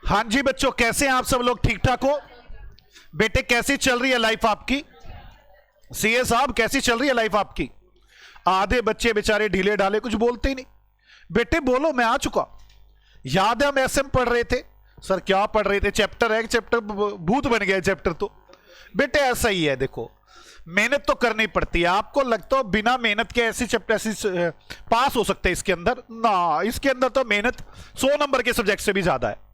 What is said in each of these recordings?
हाँ जी बच्चों, कैसे हैं आप सब लोग? ठीक ठाक हो? बेटे कैसी चल रही है लाइफ आपकी? सीए साहब कैसी चल रही है लाइफ आपकी? आधे बच्चे बेचारे ढीले ढाले कुछ बोलते ही नहीं। बेटे बोलो, मैं आ चुका। याद है हम एसएम पढ़ रहे थे? सर क्या पढ़ रहे थे? चैप्टर है, चैप्टर भूत बन गया चैप्टर तो। बेटे ऐसा ही है, देखो मेहनत तो करनी पड़ती है। आपको लगता है बिना मेहनत के ऐसी चैप्टर ऐसी पास हो सकते हैं इसके अंदर? ना, इसके अंदर तो मेहनत 100 नंबर के सब्जेक्ट से भी ज्यादा है।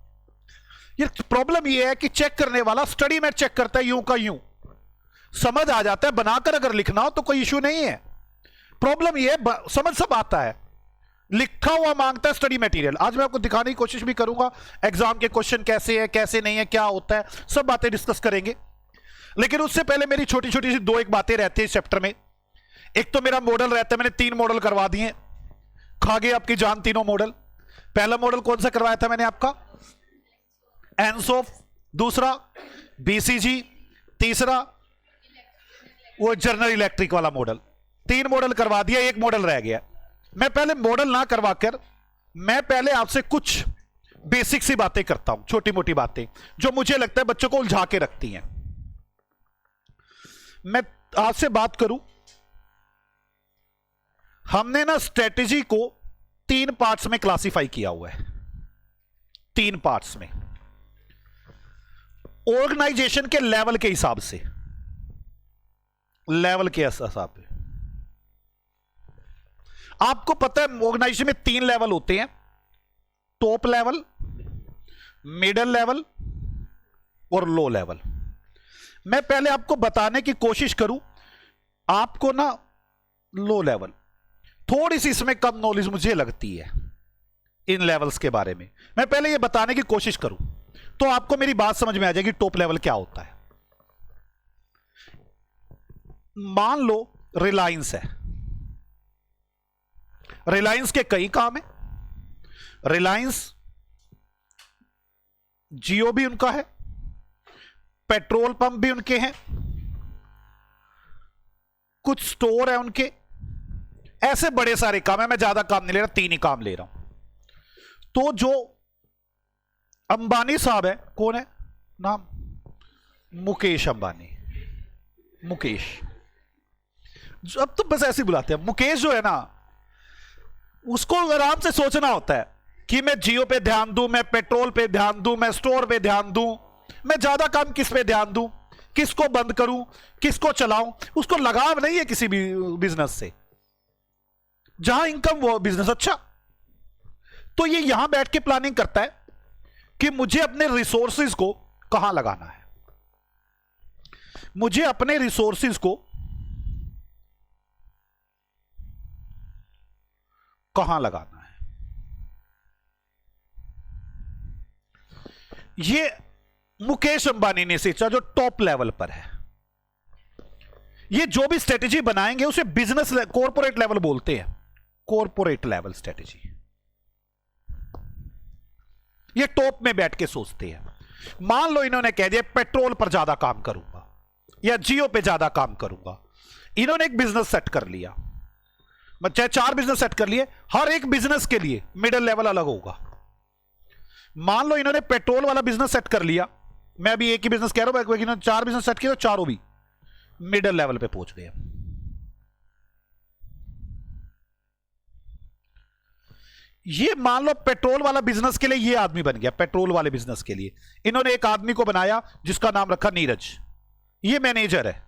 ये प्रॉब्लम ये है कि चेक करने वाला स्टडी में चेक करता है यूं का यूं, समझ आ जाता है, बनाकर अगर लिखना हो तो कोई इश्यू नहीं है। प्रॉब्लम ये है समझ सब आता है, लिखा हुआ मांगता है स्टडी मटेरियल। आज मैं आपको दिखाने की कोशिश भी करूंगा एग्जाम के क्वेश्चन कैसे है, कैसे नहीं है, क्या होता है, सब बातें डिस्कस करेंगे। लेकिन उससे पहले मेरी छोटी छोटी सी दो एक बातें रहती है इस चैप्टर में। एक तो मेरा मॉडल रहता है, मैंने 3 मॉडल करवा दिए, खा गए आपकी जान तीनों मॉडल। पहला मॉडल कौन सा करवाया था मैंने आपका? एनसोफ, दूसरा बीसीजी, तीसरा वो जनरल इलेक्ट्रिक वाला मॉडल। 3 मॉडल करवा दिया, एक मॉडल रह गया। मैं पहले मॉडल ना करवाकर मैं पहले आपसे कुछ बेसिक सी बातें करता हूं, छोटी मोटी बातें जो मुझे लगता है बच्चों को उलझा के रखती हैं। मैं आपसे बात करूं, हमने ना स्ट्रेटेजी को 3 पार्ट्स में क्लासिफाई किया हुआ है। 3 पार्ट्स में, ऑर्गेनाइजेशन के लेवल के हिसाब से, लेवल के हिसाब पे। आपको पता है ऑर्गेनाइजेशन में 3 लेवल होते हैं, टॉप लेवल, मिडिल लेवल और लो लेवल। मैं पहले आपको बताने की कोशिश करूं, आपको ना लो लेवल थोड़ी सी इसमें कम नॉलेज मुझे लगती है इन लेवल्स के बारे में। मैं पहले ये बताने की कोशिश करूं तो आपको मेरी बात समझ में आ जाएगी टॉप लेवल क्या होता है। मान लो रिलायंस है, रिलायंस के कई काम है। रिलायंस जियो भी उनका है, पेट्रोल पंप भी उनके हैं, कुछ स्टोर है उनके, ऐसे बड़े सारे काम है। मैं ज्यादा काम नहीं ले रहा, 3 ही काम ले रहा हूं। तो जो अंबानी साहब है, कौन है नाम? मुकेश अंबानी। मुकेश, अब तो बस ऐसे ही बुलाते हैं मुकेश। जो है ना, उसको आराम से सोचना होता है कि मैं जियो पे ध्यान दूं, मैं पेट्रोल पे ध्यान दूं, मैं स्टोर पे ध्यान दूं, मैं ज्यादा काम किस पे ध्यान दूं, किसको बंद करूं, किसको चलाऊं। उसको लगाव नहीं है किसी भी बिजनेस से, जहां इनकम वो बिजनेस अच्छा। तो ये यहां बैठ के प्लानिंग करता है कि मुझे अपने रिसोर्सेज को कहां लगाना है, मुझे अपने रिसोर्सेज को कहां लगाना है। ये मुकेश अंबानी ने सोचा, जो टॉप लेवल पर है। ये जो भी स्ट्रेटेजी बनाएंगे उसे बिजनेस कॉर्पोरेट लेवल बोलते हैं, कॉर्पोरेट लेवल स्ट्रेटेजी। ये टॉप में बैठ के सोचते हैं। मान लो इन्होंने कह दिया पेट्रोल पर ज्यादा काम करूंगा या जियो पे ज्यादा काम करूंगा। इन्होंने एक बिजनेस सेट कर लिया, चाहे 4 बिजनेस सेट कर लिए, हर एक बिजनेस के लिए मिडिल लेवल अलग होगा। मान लो इन्होंने पेट्रोल वाला बिजनेस सेट कर लिया, मैं अभी एक ही बिजनेस कह रहा हूं, इन्होंने 4 बिजनेस सेट किए तो चारों भी मिडिल लेवल पे पहुंच गए। ये मान लो पेट्रोल वाला बिजनेस के लिए ये आदमी बन गया, पेट्रोल वाले बिजनेस के लिए इन्होंने एक आदमी को बनाया जिसका नाम रखा नीरज। ये मैनेजर है,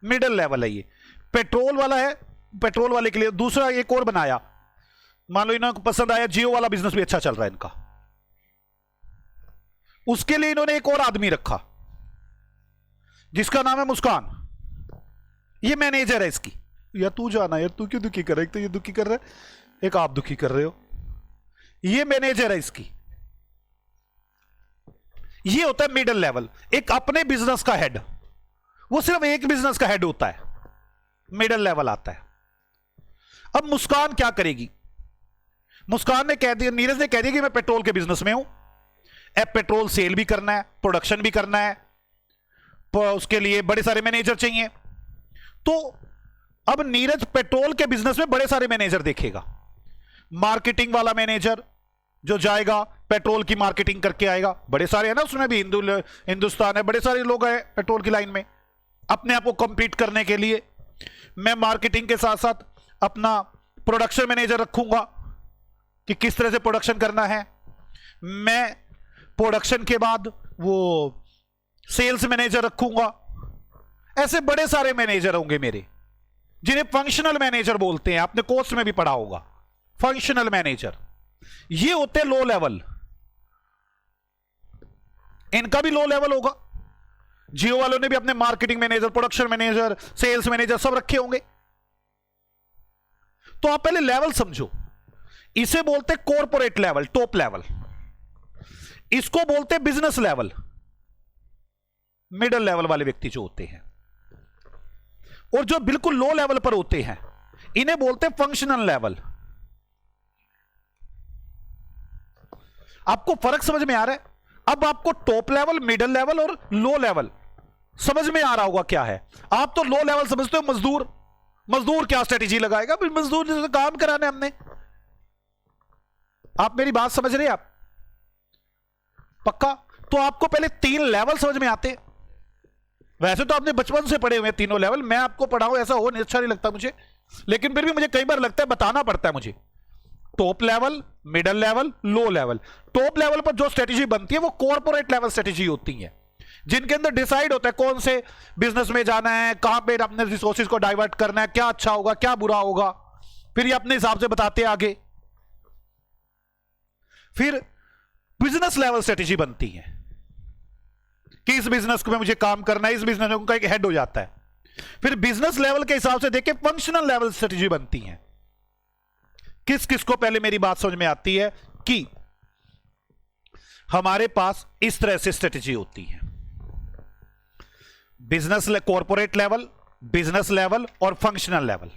मिडिल लेवल है। ये पेट्रोल वाला है, पेट्रोल वाले के लिए। दूसरा एक और बनाया, मान लो इन्हें पसंद आया, जियो वाला बिजनेस भी अच्छा चल रहा है इनका, उसके लिए इन्होंने एक और आदमी रखा जिसका नाम है मुस्कान। ये मैनेजर है इसकी। यार तू जाना, यार तू क्यों दुखी कर रहा है? एक तो ये दुखी कर रहा है, एक आप दुखी कर रहे हो। ये मैनेजर है इसकी। ये होता है मिडिल लेवल, एक अपने बिजनेस का हेड। वो सिर्फ एक बिजनेस का हेड होता है, मिडिल लेवल आता है। अब मुस्कान क्या करेगी? मुस्कान ने कह दिया, नीरज ने कह दिया कि मैं पेट्रोल के बिजनेस में हूं, अब पेट्रोल सेल भी करना है, प्रोडक्शन भी करना है, उसके लिए बड़े सारे मैनेजर चाहिए। तो अब नीरज पेट्रोल के बिजनेस में बड़े सारे मैनेजर देखेगा, मार्केटिंग वाला मैनेजर, जो जाएगा पेट्रोल की मार्केटिंग करके आएगा, बड़े सारे हैं ना उसमें भी, हिंदुस्तान है, बड़े सारे लोग हैं पेट्रोल की लाइन में। अपने आप को कंपीट करने के लिए मैं मार्केटिंग के साथ साथ अपना प्रोडक्शन मैनेजर रखूंगा कि किस तरह से प्रोडक्शन करना है। मैं प्रोडक्शन के बाद वो सेल्स मैनेजर रखूंगा। ऐसे बड़े सारे मैनेजर होंगे मेरे, जिन्हें फंक्शनल मैनेजर बोलते हैं। आपने कोर्स में भी पढ़ा होगा फंक्शनल मैनेजर। ये होते हैं लो लेवल, इनका भी लो लेवल होगा। जियो वालों ने भी अपने marketing manager, production manager, sales manager सब रखे होंगे। तो आप पहले लेवल समझो। इसे बोलते कॉर्पोरेट लेवल, टॉप लेवल। इसको बोलते बिजनेस लेवल, मिडिल लेवल वाले व्यक्ति जो होते हैं। और जो बिल्कुल लो लेवल पर होते हैं इन्हें बोलते फंक्शनल लेवल। आपको फर्क समझ में आ रहा है? अब आपको टॉप लेवल, मिडिल लेवल और लो लेवल समझ में आ रहा होगा क्या है। आप तो लो लेवल समझते हो मजदूर। मजदूर क्या स्ट्रेटेजी लगाएगा? मजदूर से काम कराने हमने। आप मेरी बात समझ रहे हैं? आप पक्का? तो आपको पहले 3 लेवल समझ में आते। वैसे तो आपने बचपन से पढ़े हुए हैं तीनों लेवल, मैं आपको पढ़ाऊं ऐसा हो अच्छा नहीं लगता मुझे, लेकिन फिर भी मुझे कई बार लगता है बताना पड़ता है मुझे। Top level, middle level, low level. Top level पर जो स्ट्रेटेजी बनती है वो कॉर्पोरेट लेवल स्ट्रेटेजी होती है, जिनके अंदर डिसाइड होता है कौन से बिजनेस में जाना है, कहां पे अपने रिसोर्सेज को डाइवर्ट करना है, क्या अच्छा होगा क्या बुरा होगा, फिर ये अपने हिसाब से बताते हैं आगे। फिर बिजनेस लेवल स्ट्रेटेजी बनती है कि इस बिजनेस में मुझे काम करना है, इस बिजनेस में उनका एक हेड हो जाता है। फिर बिजनेस लेवल के हिसाब से देखे फंक्शनल लेवल स्ट्रेटेजी बनती है। किस किस को पहले मेरी बात समझ में आती है कि हमारे पास इस तरह से स्ट्रेटेजी होती है, business corporate level, business level और फंक्शनल लेवल।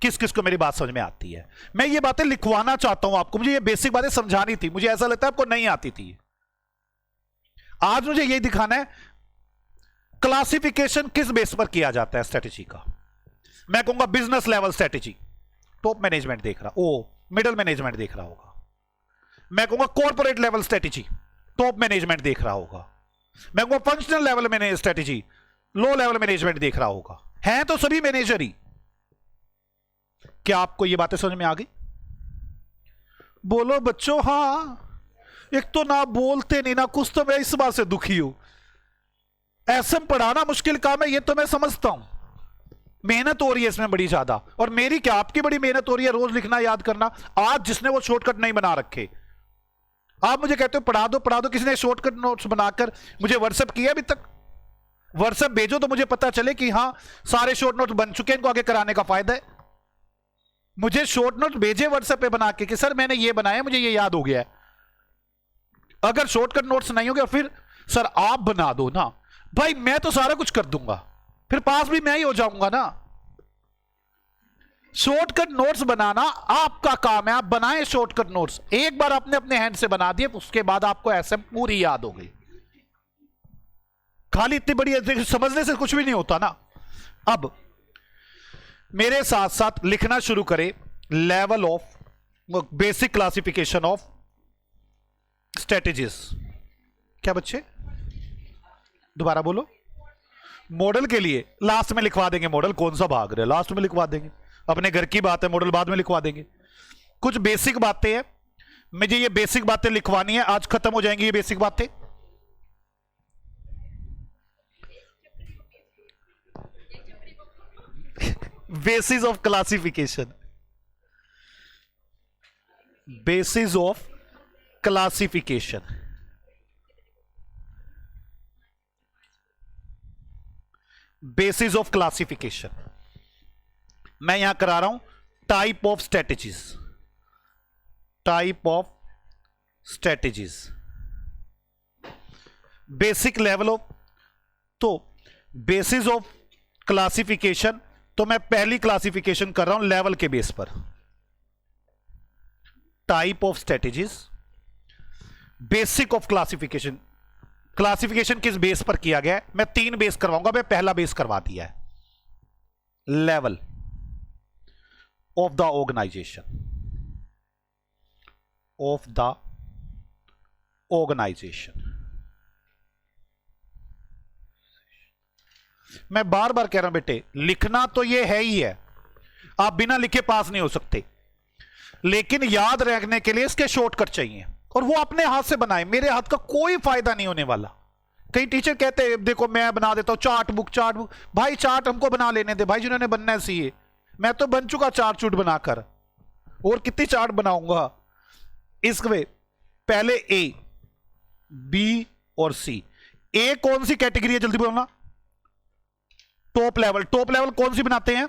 किस किस को मेरी बात समझ में आती है? मैं ये बातें लिखवाना चाहता हूं आपको, मुझे ये बेसिक बातें समझानी थी, मुझे ऐसा लगता है आपको नहीं आती थी। आज मुझे ये दिखाना है क्लासिफिकेशन किस बेस पर किया जाता है स्ट्रेटेजी का। मैं कहूंगा business level strategy, top management देख रहा, मिडिल मैनेजमेंट देख रहा होगा। मैं कहूंगा corporate level strategy, top management देख रहा होगा। मैं कहूंगा functional level manage strategy, low level management देख रहा होगा। हैं तो सभी मैनेजर ही। क्या आपको ये बातें समझ में आ गई? बोलो बच्चों हां। एक तो ना बोलते नहीं ना कुछ, तो मैं इस बात से दुखी हूं। ऐसे पढ़ाना मुश्किल काम है, ये तो मैं समझता हूं। मेहनत हो रही है इसमें बड़ी ज्यादा, और मेरी क्या आपकी बड़ी मेहनत हो रही है रोज लिखना याद करना। आज जिसने वो शॉर्टकट नहीं बना रखे, आप मुझे कहते हो पढ़ा दो पढ़ा दो, किसी ने शॉर्टकट नोट्स बनाकर मुझे व्हाट्सएप किया अभी तक? व्हाट्सएप भेजो तो मुझे पता चले कि हाँ सारे शॉर्ट नोट्स बन चुके हैं, इनको आगे कराने का फायदा है। मुझे शॉर्ट नोट भेजे व्हाट्सएप पे बना के कि सर मैंने ये बनाया, मुझे ये याद हो गया है। अगर शॉर्टकट नोट्स नहीं हो गया फिर सर आप बना दो ना। भाई मैं तो सारा कुछ कर दूंगा, फिर पास भी मैं ही हो जाऊंगा ना। शॉर्टकट नोट्स बनाना आपका काम है, आप बनाएं शॉर्टकट नोट्स। एक बार आपने अपने हैंड से बना दिए, उसके बाद आपको ऐसे पूरी याद हो गई। खाली इतनी बड़ी समझने से कुछ भी नहीं होता ना। अब मेरे साथ साथ लिखना शुरू करें level of basic classification of strategies. क्या बच्चे दोबारा बोलो? मॉडल के लिए लास्ट में लिखवा देंगे। मॉडल कौन सा भाग रहे, लास्ट में लिखवा देंगे। अपने घर की बात है, मॉडल बाद में लिखवा देंगे। कुछ बेसिक बातें हैं, मुझे ये बेसिक बातें लिखवानी है, आज खत्म हो जाएंगी ये बेसिक बातें। Basis of classification, basis of classification, basis of classification. मैं यहां करा रहा हूं type of strategies, type of strategies, basic level of. तो बेसिस ऑफ क्लासिफिकेशन, तो मैं पहली क्लासिफिकेशन कर रहा हूं लेवल के बेस पर। Type of strategies, basic of classification. Classification किस बेस पर किया गया है? मैं 3 बेस करवाऊंगा, मैं पहला बेस करवा दिया है, level of the organization. Of the organization. मैं बार बार कह रहा हूं बेटे, लिखना तो ये है ही है, आप बिना लिखे पास नहीं हो सकते, लेकिन याद रखने के लिए इसके शॉर्टकट चाहिए, और वो अपने हाथ से बनाए। मेरे हाथ का कोई फायदा नहीं होने वाला। कई टीचर कहते हैं देखो मैं बना देता हूं चार्ट बुक। भाई चार्ट हमको बना लेने दे भाई, जिन्होंने बनना है सीए। मैं तो बन चुका चार्ट चूट बनाकर, और कितनी चार्ट बनाऊंगा। इसमें पहले ए, बी और सी। ए कौन सी कैटेगरी है, जल्दी बोलना। Top level. टॉप लेवल कौन सी बनाते हैं?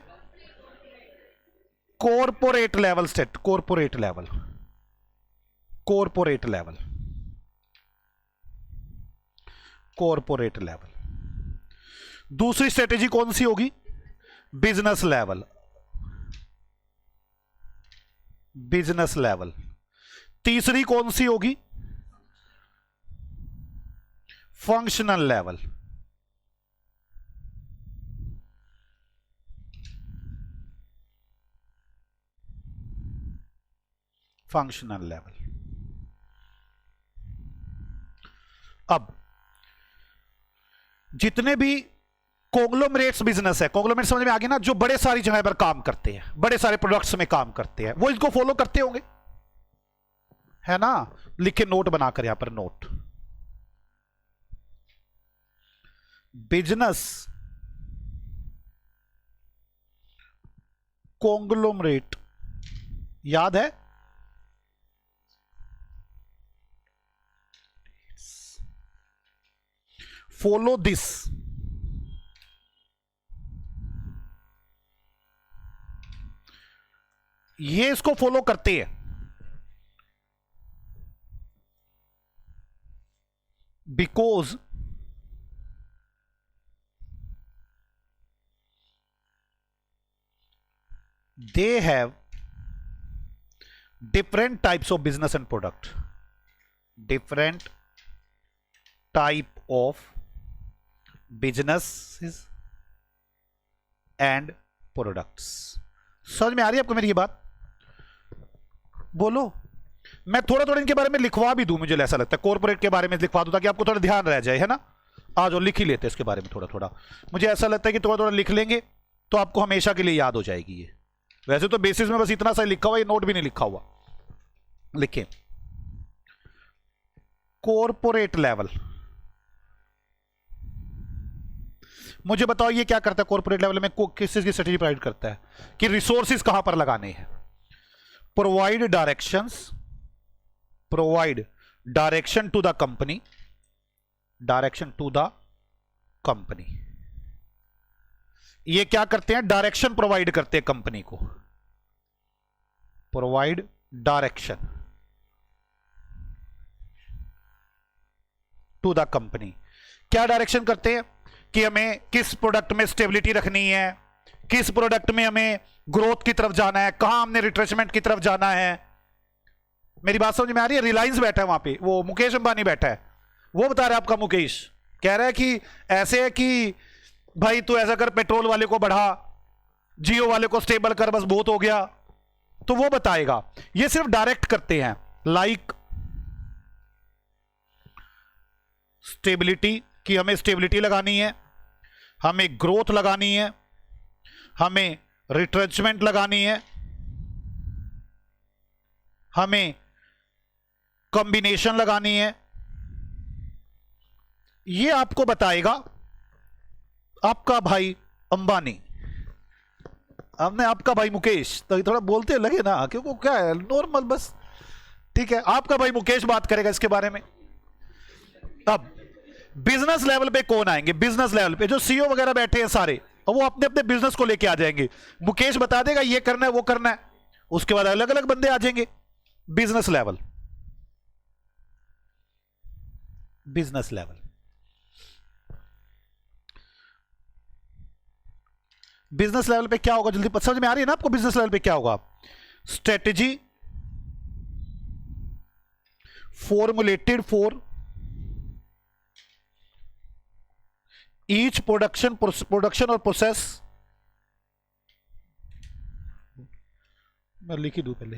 Corporate level set, corporate level, corporate level, corporate level. दूसरी स्ट्रेटेजी कौन सी होगी? Business level, business level. तीसरी कौन सी होगी? Functional level. Functional level. अब जितने भी कॉन्ग्लोमरेट्स बिजनेस है, कॉन्ग्लोमरेट समझ में आ गया ना, जो बड़े सारी जगह पर काम करते हैं, बड़े सारे प्रोडक्ट्स में काम करते हैं, वो इसको फॉलो करते होंगे, है ना। लिखे नोट बनाकर यहां पर, नोट। बिजनेस कॉन्ग्लोमरेट, याद है? Follow this. ये इसको फॉलो करते हैं because they have different types of business and product, different type of businesses and products। समझ में आ रही है आपको मेरी ये बात? बोलो। मैं थोड़ा थोड़ा इनके बारे में लिखवा भी दूं, मुझे ऐसा लगता है कॉर्पोरेट के बारे में लिखवा दूं ताकि आपको थोड़ा ध्यान रह जाए, है ना। आज और लिख ही लेते हैं इसके बारे में थोड़ा थोड़ा। मुझे ऐसा लगता है कि थोड़ा थोड़ा लिख लेंगे तो आपको हमेशा के लिए याद हो जाएगी ये। वैसे तो बेसिस में बस इतना सा लिखा हुआ, ये नोट भी नहीं लिखा हुआ। लिखें कॉर्पोरेट लेवल। मुझे बताओ ये क्या करता है कॉर्पोरेट लेवल में? किस चीज की स्ट्रेटेजी प्रोवाइड करता है कि रिसोर्सेज कहां पर लगाने हैं। Provide directions, provide direction to the company, direction to the company. ये क्या करते हैं? डायरेक्शन प्रोवाइड करते हैं कंपनी को। Provide direction to the company. क्या डायरेक्शन करते हैं कि हमें किस प्रोडक्ट में स्टेबिलिटी रखनी है, किस प्रोडक्ट में हमें ग्रोथ की तरफ जाना है, कहां हमने रिट्रेसमेंट की तरफ जाना है। मेरी बात समझ में आ रही है? रिलायंस बैठा है वहां पे, वो मुकेश अंबानी बैठा है, वो बता रहा है आपका मुकेश, कह रहा है कि ऐसे है कि भाई तू ऐसा कर, पेट्रोल वाले को बढ़ा, जियो वाले को स्टेबल कर, बस बहुत हो गया। तो वो बताएगा। ये सिर्फ डायरेक्ट करते हैं, लाइक स्टेबिलिटी, कि हमें स्टेबिलिटी लगानी है, हमें ग्रोथ लगानी है, हमें रिट्रेचमेंट लगानी है, हमें कॉम्बिनेशन लगानी है। ये आपको बताएगा आपका भाई अंबानी। हमने आपका भाई मुकेश, तो थोड़ा बोलते लगे ना, क्योंकि क्या है नॉर्मल बस, ठीक है। आपका भाई मुकेश बात करेगा इसके बारे में। अब बिजनेस लेवल पे कौन आएंगे? बिजनेस लेवल पे जो सीईओ वगैरह बैठे हैं सारे, और वो अपने अपने बिजनेस को लेके आ जाएंगे। मुकेश बता देगा ये करना है वो करना है, उसके बाद अलग अलग बंदे आ जाएंगे। Business level, business level. Business level पे क्या होगा? जल्दी समझ में आ रही है ना आपको? बिजनेस लेवल पे क्या होगा? Strategy formulated for each production और प्रोसेस। मैं लिख ही दूं पहले।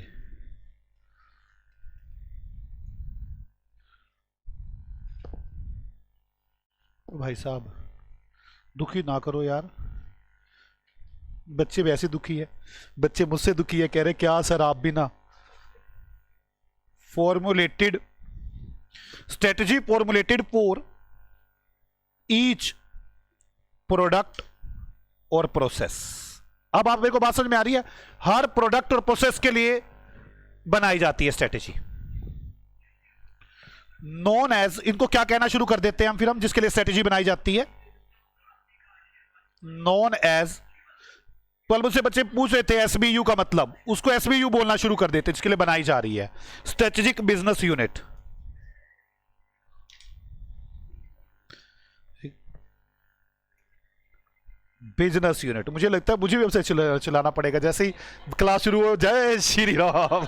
भाई साहब, दुखी ना करो यार, बच्चे वैसे दुखी है, बच्चे मुझसे दुखी है, कह रहे क्या सर आप भी ना। Formulated strategy, formulated for each product और प्रोसेस। अब आप मेरे को बात समझ में आ रही है? हर प्रोडक्ट और प्रोसेस के लिए बनाई जाती है स्ट्रेटेजी, नॉन एज, इनको क्या कहना शुरू कर देते हैं हम फिर, हम जिसके लिए स्ट्रेटेजी बनाई जाती है, नॉन एज। कल मुझसे बच्चे पूछ रहे थे एसबीयू का मतलब, उसको एसबीयू बोलना शुरू कर देते हैं जिसके लिए बनाई जा रही है, strategic business unit. Business unit, मुझे लगता है मुझे भी अब चलाना पड़ेगा, जैसे ही क्लास शुरू हो, जय श्री राम।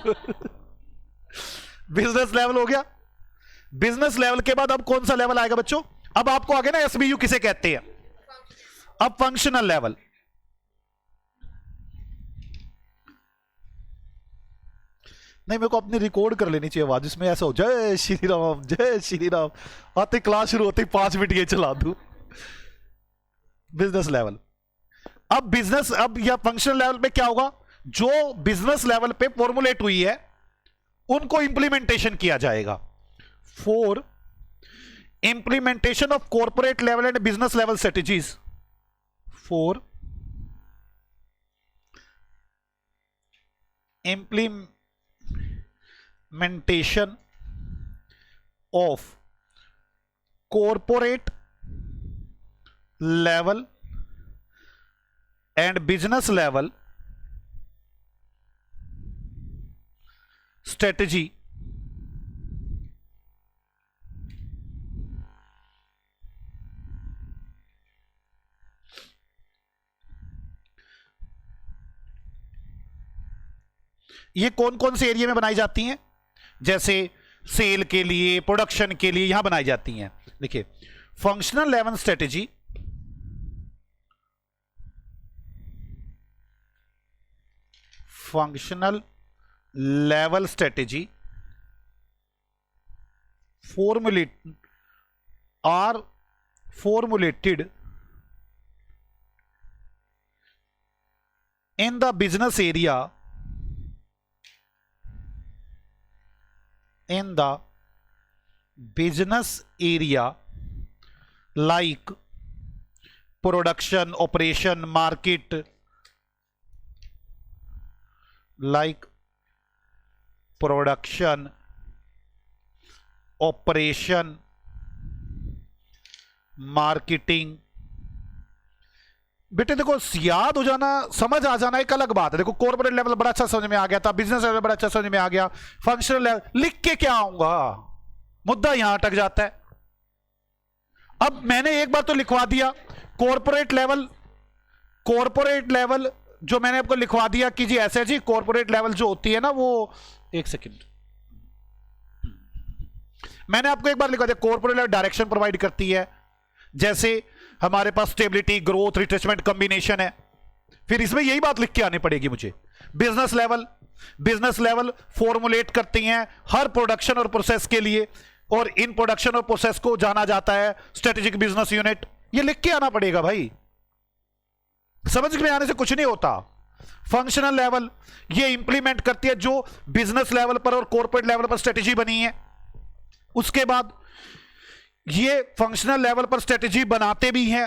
बिजनेस लेवल हो गया। बिजनेस लेवल के बाद अब कौन सा लेवल आएगा बच्चों? अब आपको आगे ना एसबीयू किसे कहते हैं, अब फंक्शनल लेवल। नहीं, मेरे को अपनी रिकॉर्ड कर लेनी चाहिए आवाज, जिसमें ऐसा हो जय श्री राम जय श्री राम, आते क्लास शुरू होते ही 5 मिनट ये चला दूं। Business level. अब बिजनेस, अब या फंक्शनल लेवल पे क्या होगा, जो बिजनेस लेवल पे फॉर्मुलेट हुई है उनको इंप्लीमेंटेशन किया जाएगा। For implementation of corporate level and business level strategies, for implementation of corporate level and business level strategy ये कौन कौन से एरिया में बनाई जाती हैं? जैसे सेल के लिए, प्रोडक्शन के लिए यहां बनाई जाती हैं। देखिए, functional level strategy, functional level strategy formulated in the business area, in the business area like production, operation, market, like production, operation, marketing। बेटे देखो, याद हो जाना, समझ आ जाना एक अलग बात है। देखो, कॉर्पोरेट लेवल बड़ा अच्छा समझ में आ गया था, बिजनेस लेवल बड़ा अच्छा समझ में आ गया, फंक्शनल लेवल लिख के क्या आऊंगा, मुद्दा यहां अटक जाता है। अब मैंने एक बार तो लिखवा दिया कॉर्पोरेट लेवल, कॉर्पोरेट लेवल जो मैंने आपको लिखवा दिया कि जी ऐसे जी, कॉर्पोरेट लेवल जो होती है ना वो, एक सेकंड, मैंने आपको एक बार लिखवा दिया, कॉर्पोरेट लेवल डायरेक्शन प्रोवाइड करती है, जैसे हमारे पास स्टेबिलिटी, ग्रोथ, रिट्रेसमेंट, कॉम्बिनेशन है। फिर इसमें यही बात लिख के आनी पड़ेगी मुझे। बिजनेस लेवल फॉर्मुलेट करती हैं हर प्रोडक्शन और प्रोसेस के लिए, और इन प्रोडक्शन और प्रोसेस को जाना जाता है स्ट्रेटेजिक बिजनेस यूनिट। ये लिख के आना पड़ेगा भाई, समझ में आने से कुछ नहीं होता। फंक्शनल लेवल ये इंप्लीमेंट करती है जो बिजनेस लेवल पर और कॉर्पोरेट लेवल पर स्ट्रेटेजी बनी है। उसके बाद ये फंक्शनल लेवल पर स्ट्रेटेजी बनाते भी हैं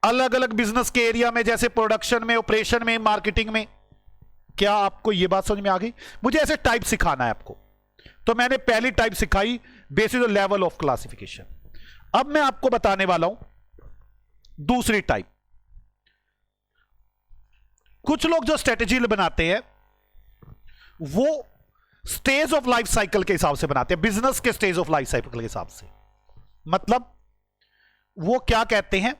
अलग अलग बिजनेस के एरिया में, जैसे प्रोडक्शन में, ऑपरेशन में, मार्केटिंग में। क्या आपको ये बात समझ में आ गई? मुझे ऐसे टाइप सिखाना है आपको, तो मैंने पहली टाइप सिखाई, बेसिस लेवल ऑफ क्लासिफिकेशन। अब मैं आपको बताने वाला हूं दूसरी टाइप। कुछ लोग जो स्ट्रेटेजी बनाते हैं वो स्टेज ऑफ लाइफ साइकिल के हिसाब से बनाते हैं, बिजनेस के स्टेज ऑफ लाइफ साइकिल के हिसाब से। मतलब वो क्या कहते हैं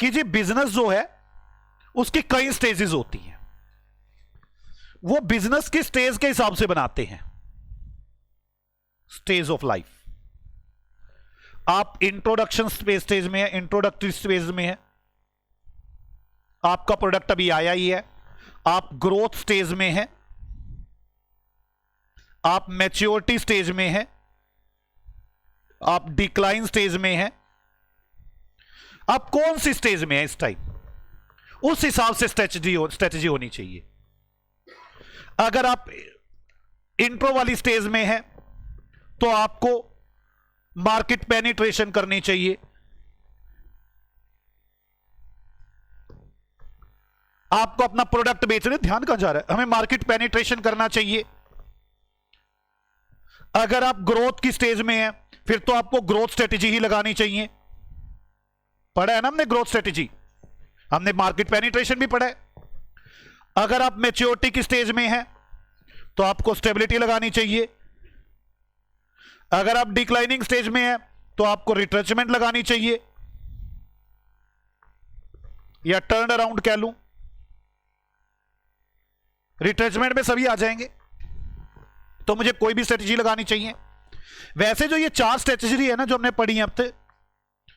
कि जी बिजनेस जो है उसकी कई स्टेजेस होती हैं, वो बिजनेस की स्टेज के हिसाब से बनाते हैं। स्टेज ऑफ लाइफ, आप इंट्रोडक्शन स्टेज में है, इंट्रोडक्टरी स्टेज में है, आपका प्रोडक्ट अभी आया ही है, आप ग्रोथ स्टेज में है, आप मैच्योरिटी स्टेज में है, आप डिक्लाइन स्टेज में है, आप कौन सी स्टेज में है इस टाइम, उस हिसाब से स्ट्रेटजी होनी चाहिए। अगर आप इंट्रो वाली स्टेज में है तो आपको मार्केट पेनिट्रेशन करनी चाहिए, आपको अपना प्रोडक्ट बेचने, ध्यान कहां जा रहा है, हमें मार्केट पेनिट्रेशन करना चाहिए। अगर आप ग्रोथ की स्टेज में हैं फिर तो आपको ग्रोथ स्ट्रेटजी ही लगानी चाहिए। पढ़ा है ना हमने ग्रोथ स्ट्रेटजी, हमने मार्केट पेनिट्रेशन भी पढ़ा है। अगर आप मैच्योरिटी की स्टेज में हैं तो आपको स्टेबिलिटी लगानी चाहिए। अगर आप डिक्लाइनिंग स्टेज में हैं तो आपको रिट्रेचमेंट लगानी चाहिए, या टर्न अराउंड कह लूं, रिट्रेचमेंट में सभी आ जाएंगे तो मुझे कोई भी स्ट्रेटजी लगानी चाहिए। वैसे जो ये 4 स्ट्रेटजी है ना जो हमने पढ़ी है अब तक,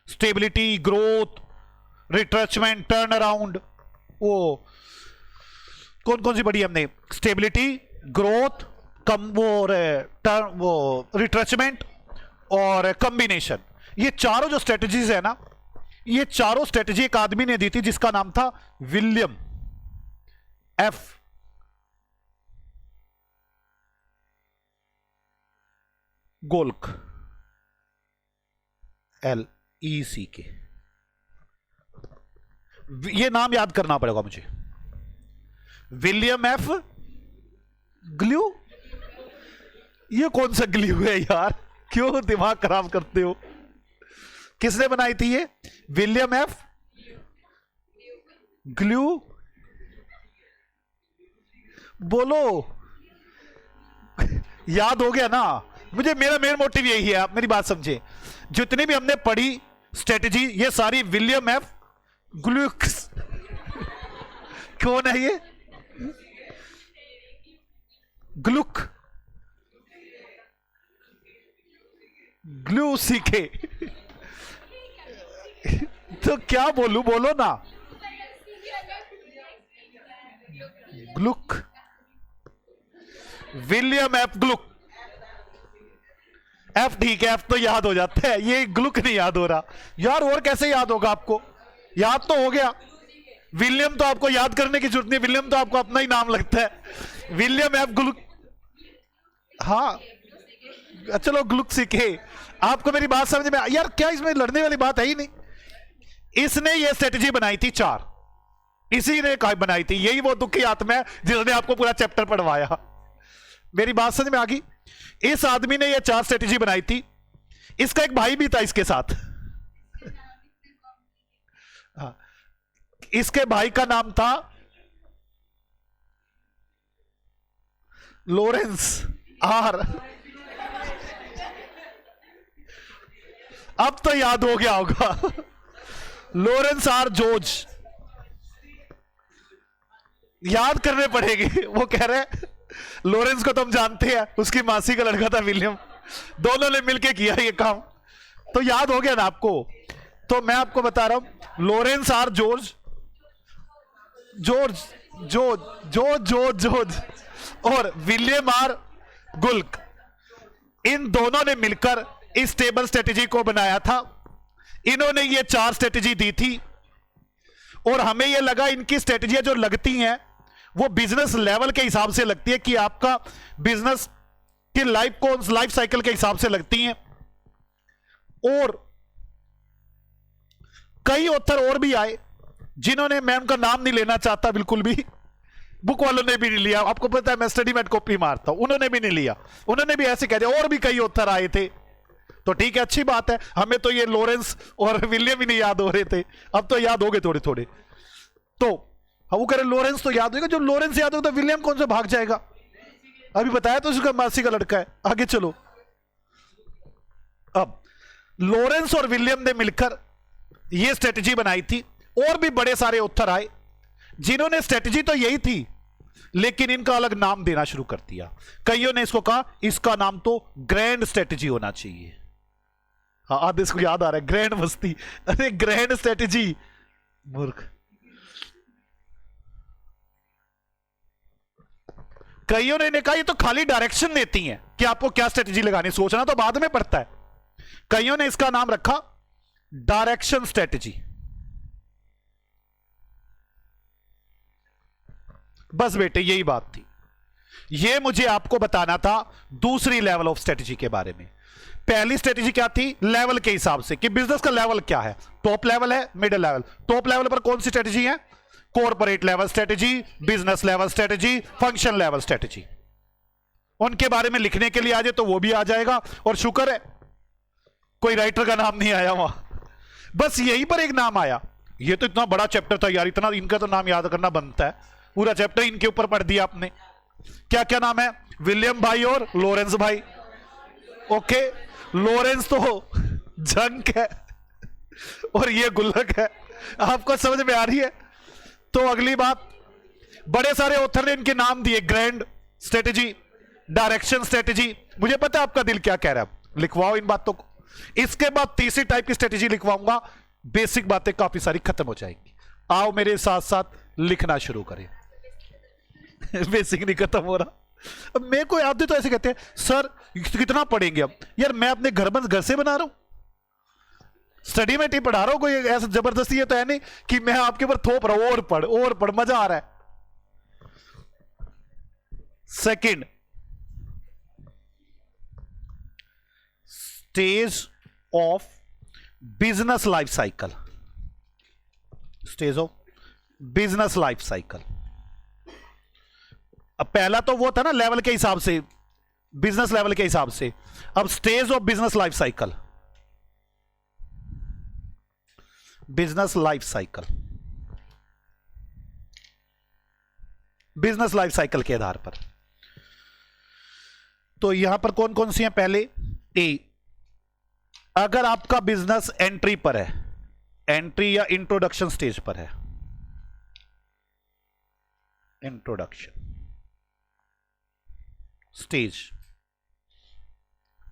stability, growth, retrenchment, turn around, वो कौन कौन सी पढ़ी हमने, स्टेबिलिटी, ग्रोथ, वो रिट्रेचमेंट और कॉम्बिनेशन, ये चारों जो स्ट्रेटजीज है ना, ये चारों स्ट्रेटजी एक आदमी ने दी थी जिसका नाम था विलियम एफ गोल्क, LECK। ये नाम याद करना पड़ेगा मुझे, विलियम एफ ग्लू। ये कौन सा ग्लू है यार, क्यों दिमाग खराब करते हो। किसने बनाई थी ये, विलियम एफ ग्लू, बोलो याद हो गया ना मुझे। मेरा मेन मोटिव यही है, आप मेरी बात समझे, जितनी भी हमने पढ़ी स्ट्रेटजी ये सारी विलियम एफ ग्लूक्स। कौन है ये, ग्लुक, ग्लू सीखे। तो क्या बोलूं, बोलो ना, ग्लुक, विलियम एफ ग्लुक। एफ ठीक है, एफ तो याद हो जाता है, ये ग्लुक नहीं याद हो रहा यार। और कैसे याद होगा आपको, याद तो हो गया। विलियम तो आपको याद करने की जरूरत नहीं, विलियम तो आपको अपना ही नाम लगता है, विलियम एफ ग्लुक। हाँ चलो ग्लुक सीखे। आपको मेरी बात समझ में यार, क्या इसमें लड़ने वाली बात है ही नहीं। इसने ये स्ट्रेटजी बनाई थी 4, इसी ने बनाई थी, यही वो दुखी आत्मा है जिसने आपको पूरा चैप्टर पढ़वाया। मेरी बात समझ में आ गई। इस आदमी ने ये 4 स्ट्रेटजी बनाई थी, इसका एक भाई भी था इसके साथ। इसके भाई का नाम था लॉरेंस आर। अब तो याद हो गया होगा, लॉरेंस आर जॉर्ज। याद करने पड़ेगी। वो कह रहे लॉरेंस को तो हम जानते हैं, उसकी मासी का लड़का था विलियम, दोनों ने मिलके किया ये काम, तो याद हो गया ना आपको। तो मैं आपको बता रहा हूं, Lawrence R George, George George और विलियम आर गुल्क, इन दोनों ने मिलकर इस टेबल स्ट्रेटजी को बनाया था। इन्होंने ये 4 स्ट्रेटजी दी थी और हमें ये लगा इनकी स्ट्रेटजियां जो लगती हैं वो बिजनेस लेवल के हिसाब से लगती है, कि आपका बिजनेस की लाइफ साइकिल के हिसाब से लगती हैं। और कई ऑथर और भी आए जिन्होंने, मैं उनका नाम नहीं लेना चाहता बिल्कुल भी, बुक वालों ने भी नहीं लिया, आपको पता है मैं स्टडी मेट कॉपी मारता हूं, उन्होंने भी नहीं लिया, उन्होंने भी ऐसे कह दिया। और भी कई ऑथर आए थे, तो ठीक है, अच्छी बात है। हमें तो ये लॉरेंस और विलियम ही नहीं याद हो रहे थे, अब तो याद हो गए थोड़े थोड़े। तो वो कह रहे लॉरेंस तो याद होगा, जो लॉरेंस याद होगा तो विलियम कौन सा भाग जाएगा। अभी बताया तो उसका मासी का लड़का है। आगे चलो, अब लॉरेंस और विलियम ने मिलकर यह स्ट्रेटजी बनाई थी। और भी बड़े सारे ऑथर आए जिन्होंने स्ट्रेटजी तो यही थी, लेकिन इनका अलग नाम देना शुरू कर दिया। कईयों ने इसको कहा इसका नाम तो ग्रैंड स्ट्रेटजी होना चाहिए। हाँ, आधे इसको याद आ रहा है, ग्रैंड मस्ती, अरे ग्रैंड स्ट्रेटजी, मूर्ख। कईयों ने कहा ये तो खाली डायरेक्शन देती हैं कि आपको क्या स्ट्रेटजी लगानी, सोचना तो बाद में पड़ता है। कईयों ने इसका नाम रखा डायरेक्शन स्ट्रेटजी। बस बेटे यही बात थी। ये मुझे आपको बताना था दूसरी लेवल ऑफ स्ट्रेटेजी के बारे में। पहली स्ट्रेटेजी क्या थी, लेवल के हिसाब से कि बिजनेस का लेवल क्या है, टॉप लेवल है, मिडिल लेवल। टॉप लेवल पर कौन सी स्ट्रेटेजी है, corporate level strategy, business level strategy, function level strategy. उनके बारे में लिखने के लिए आ जाए तो वो भी आ जाएगा, और शुक्र है कोई राइटर का नाम नहीं आया वहां, बस यहीं पर एक नाम आया। ये तो इतना बड़ा चैप्टर था यार, इतना इनका तो नाम याद करना बनता है, पूरा चैप्टर इनके ऊपर पढ़ दिया आपने। क्या क्या नाम है, विलियम भाई और लॉरेंस भाई। ओके, लॉरेंस तो जंक है और ये गुल्लक है, आपको समझ में आ रही है। तो अगली बात, बड़े सारे ऑथर ने इनके नाम दिए, ग्रैंड स्ट्रेटेजी, डायरेक्शन स्ट्रेटेजी। मुझे पता है आपका दिल क्या कह रहा है, लिखवाओ इन बातों को। इसके बाद तीसरी टाइप की स्ट्रेटेजी लिखवाऊंगा, बेसिक बातें काफी सारी खत्म हो जाएंगी। आओ मेरे साथ साथ लिखना शुरू करें। बेसिक नहीं खत्म हो रहा। अब मेरे को आते तो ऐसे कहते हैं, सर कितना पढ़ेंगे अब। यार मैं अपने घर से बना रहा हूं, स्टडी में टी पढ़ा रहा हूं, कोई ऐसा जबरदस्ती है तो है नहीं कि मैं आपके ऊपर थोप रहा हूं, और पढ़ मजा आ रहा है। Second, stage of business life cycle. Stage of business life cycle. अब पहला तो वो था ना लेवल के हिसाब से, बिजनेस लेवल के हिसाब से। अब stage of business life cycle, business life cycle, business life cycle के आधार पर। तो यहां पर कौन कौन सी हैं, पहले ए, अगर आपका बिजनेस एंट्री पर है, एंट्री या इंट्रोडक्शन स्टेज पर है, इंट्रोडक्शन स्टेज,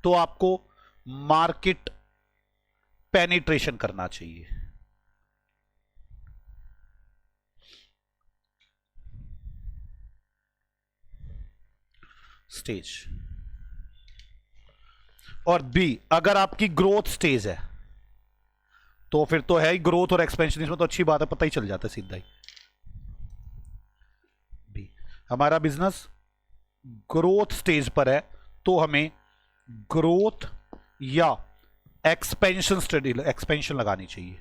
तो आपको मार्केट पेनिट्रेशन करना चाहिए। स्टेज। और बी, अगर आपकी ग्रोथ स्टेज है तो फिर तो है ही, ग्रोथ और एक्सपेंशन, इसमें तो अच्छी बात है, पता ही चल जाता है सीधा ही। बी, हमारा बिजनेस ग्रोथ स्टेज पर है तो हमें ग्रोथ या एक्सपेंशन स्टडी, एक्सपेंशन लगानी चाहिए।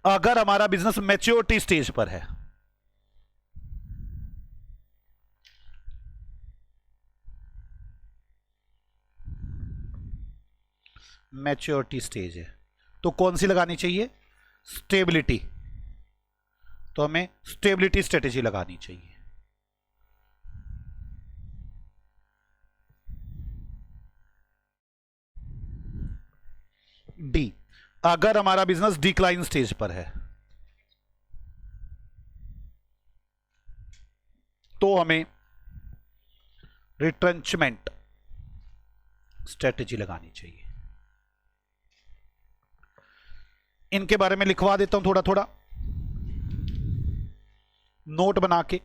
अगर हमारा बिजनेस मैच्योरिटी स्टेज पर है, मैच्योरिटी स्टेज है तो कौन सी लगानी चाहिए, स्टेबिलिटी, तो हमें स्टेबिलिटी स्ट्रेटेजी लगानी चाहिए। डी, अगर हमारा बिजनेस डिक्लाइन स्टेज पर है तो हमें रिट्रेंचमेंट स्ट्रेटेजी लगानी चाहिए। इनके बारे में लिखवा देता हूं थोड़ा थोड़ा नोट बना के।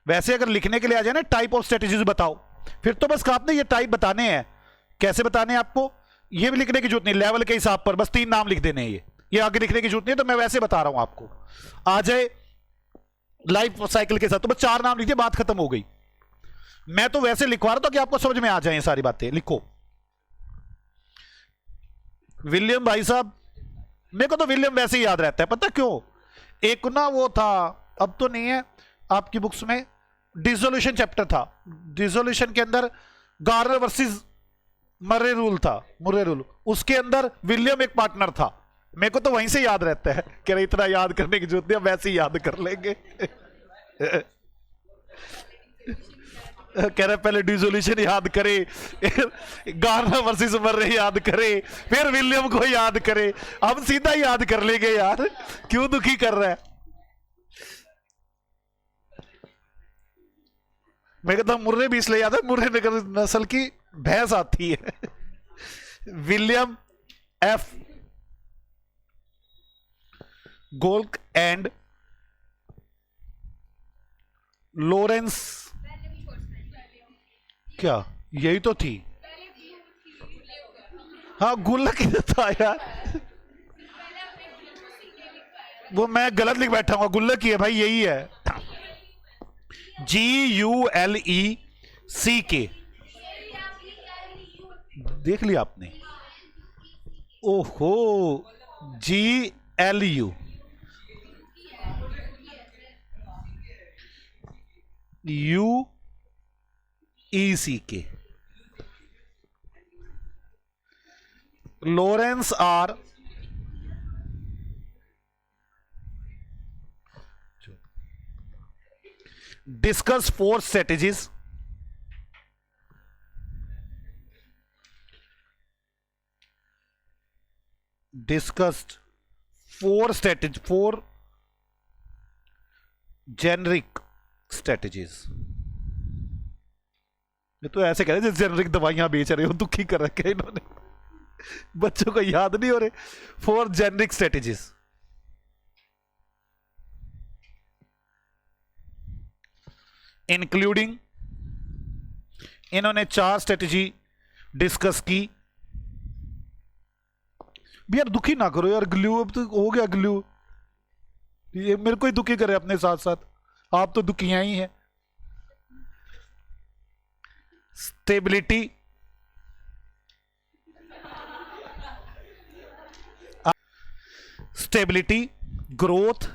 वैसे अगर लिखने के लिए आ जाए ना, टाइप ऑफ स्ट्रेटेजीज बताओ, फिर तो बस आपने ये टाइप बताने हैं। कैसे बताने हैं आपको, ये भी लिखने की जरूरत नहीं, लेवल के हिसाब पर बस 3 नाम लिख देने हैं। ये आगे लिखने की जरूरत नहीं है, तो मैं वैसे बता रहा हूं आपको। आ जाए लाइफ साइकिल के साथ तो बस 4 नाम लिख दिए, बात खत्म हो गई। मैं तो वैसे लिखवा रहा था कि आपको समझ में आ जाए सारी बातें। लिखो, विलियम भाई साहब, मेरे को तो विलियम वैसे ही याद रहता है, पता क्यों, एक ना वो था, अब तो नहीं है आपकी बुक्स में, डिसोल्यूशन चैप्टर था। डिसोल्यूशन के अंदर गार्नर वर्सेस मर्रे रूल था, मुर्रे रूल, उसके अंदर विलियम एक पार्टनर था। मेरे को तो वहीं से याद रहता है, कह रहे इतना याद करने की जरूरत नहीं, वैसे ही याद कर लेंगे। कह रहे पहले डिसोल्यूशन याद करे, गार्नर वर्सेस मर्रे याद करे, फिर विलियम को याद करे। हम सीधा याद कर लेंगे यार, क्यों दुखी कर रहा है। मैं कहता हूं मुर्रे भी इसलिए याद है, मुर्रे नस्ल की भैंस आती है। विलियम एफ गोल्क एंड लॉरेंस, क्या यही तो थी, हाँ गुल्लक ही था यार। वो मैं गलत लिख बैठा हूँ, गुल्लक ही है भाई, यही है, GULECK। देख लिया आपने? ओहो, GLUECK। Lawrence R discuss 4 strategies discussed 4 generic strategies। ये तो ऐसे कह रहे जैसे जेनरिक दवाइयां बेच रहे हो, दुखी कर रखे हैं इन्होंने, बच्चों को याद नहीं हो रहे। 4 जेनरिक स्ट्रेटेजीज, इंक्लूडिंग, इन्होंने 4 स्ट्रेटेजी डिस्कस की। भी यार दुखी ना करो यार, ग्लू अब तो हो गया ग्लू, ये मेरे को ही दुखी करे अपने साथ साथ, आप तो दुखियां ही हैं। स्टेबिलिटी, स्टेबिलिटी, ग्रोथ,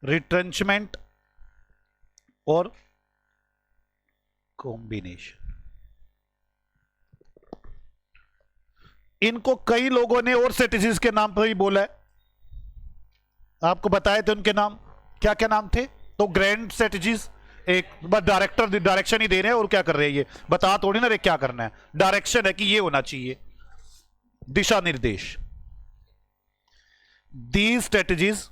रिट्रेंचमेंट और कॉम्बिनेशन। इनको कई लोगों ने और स्ट्रेटेजीज के नाम पर ही बोला है, आपको बताए थे उनके नाम, क्या क्या नाम थे? तो ग्रैंड स्ट्रेटेजीज, एक बस डायरेक्टर डायरेक्शन ही दे रहे हैं, और क्या कर रहे हैं ये बता थोड़ी ना रहे क्या करना है, डायरेक्शन है कि ये होना चाहिए, दिशा निर्देश। These strategies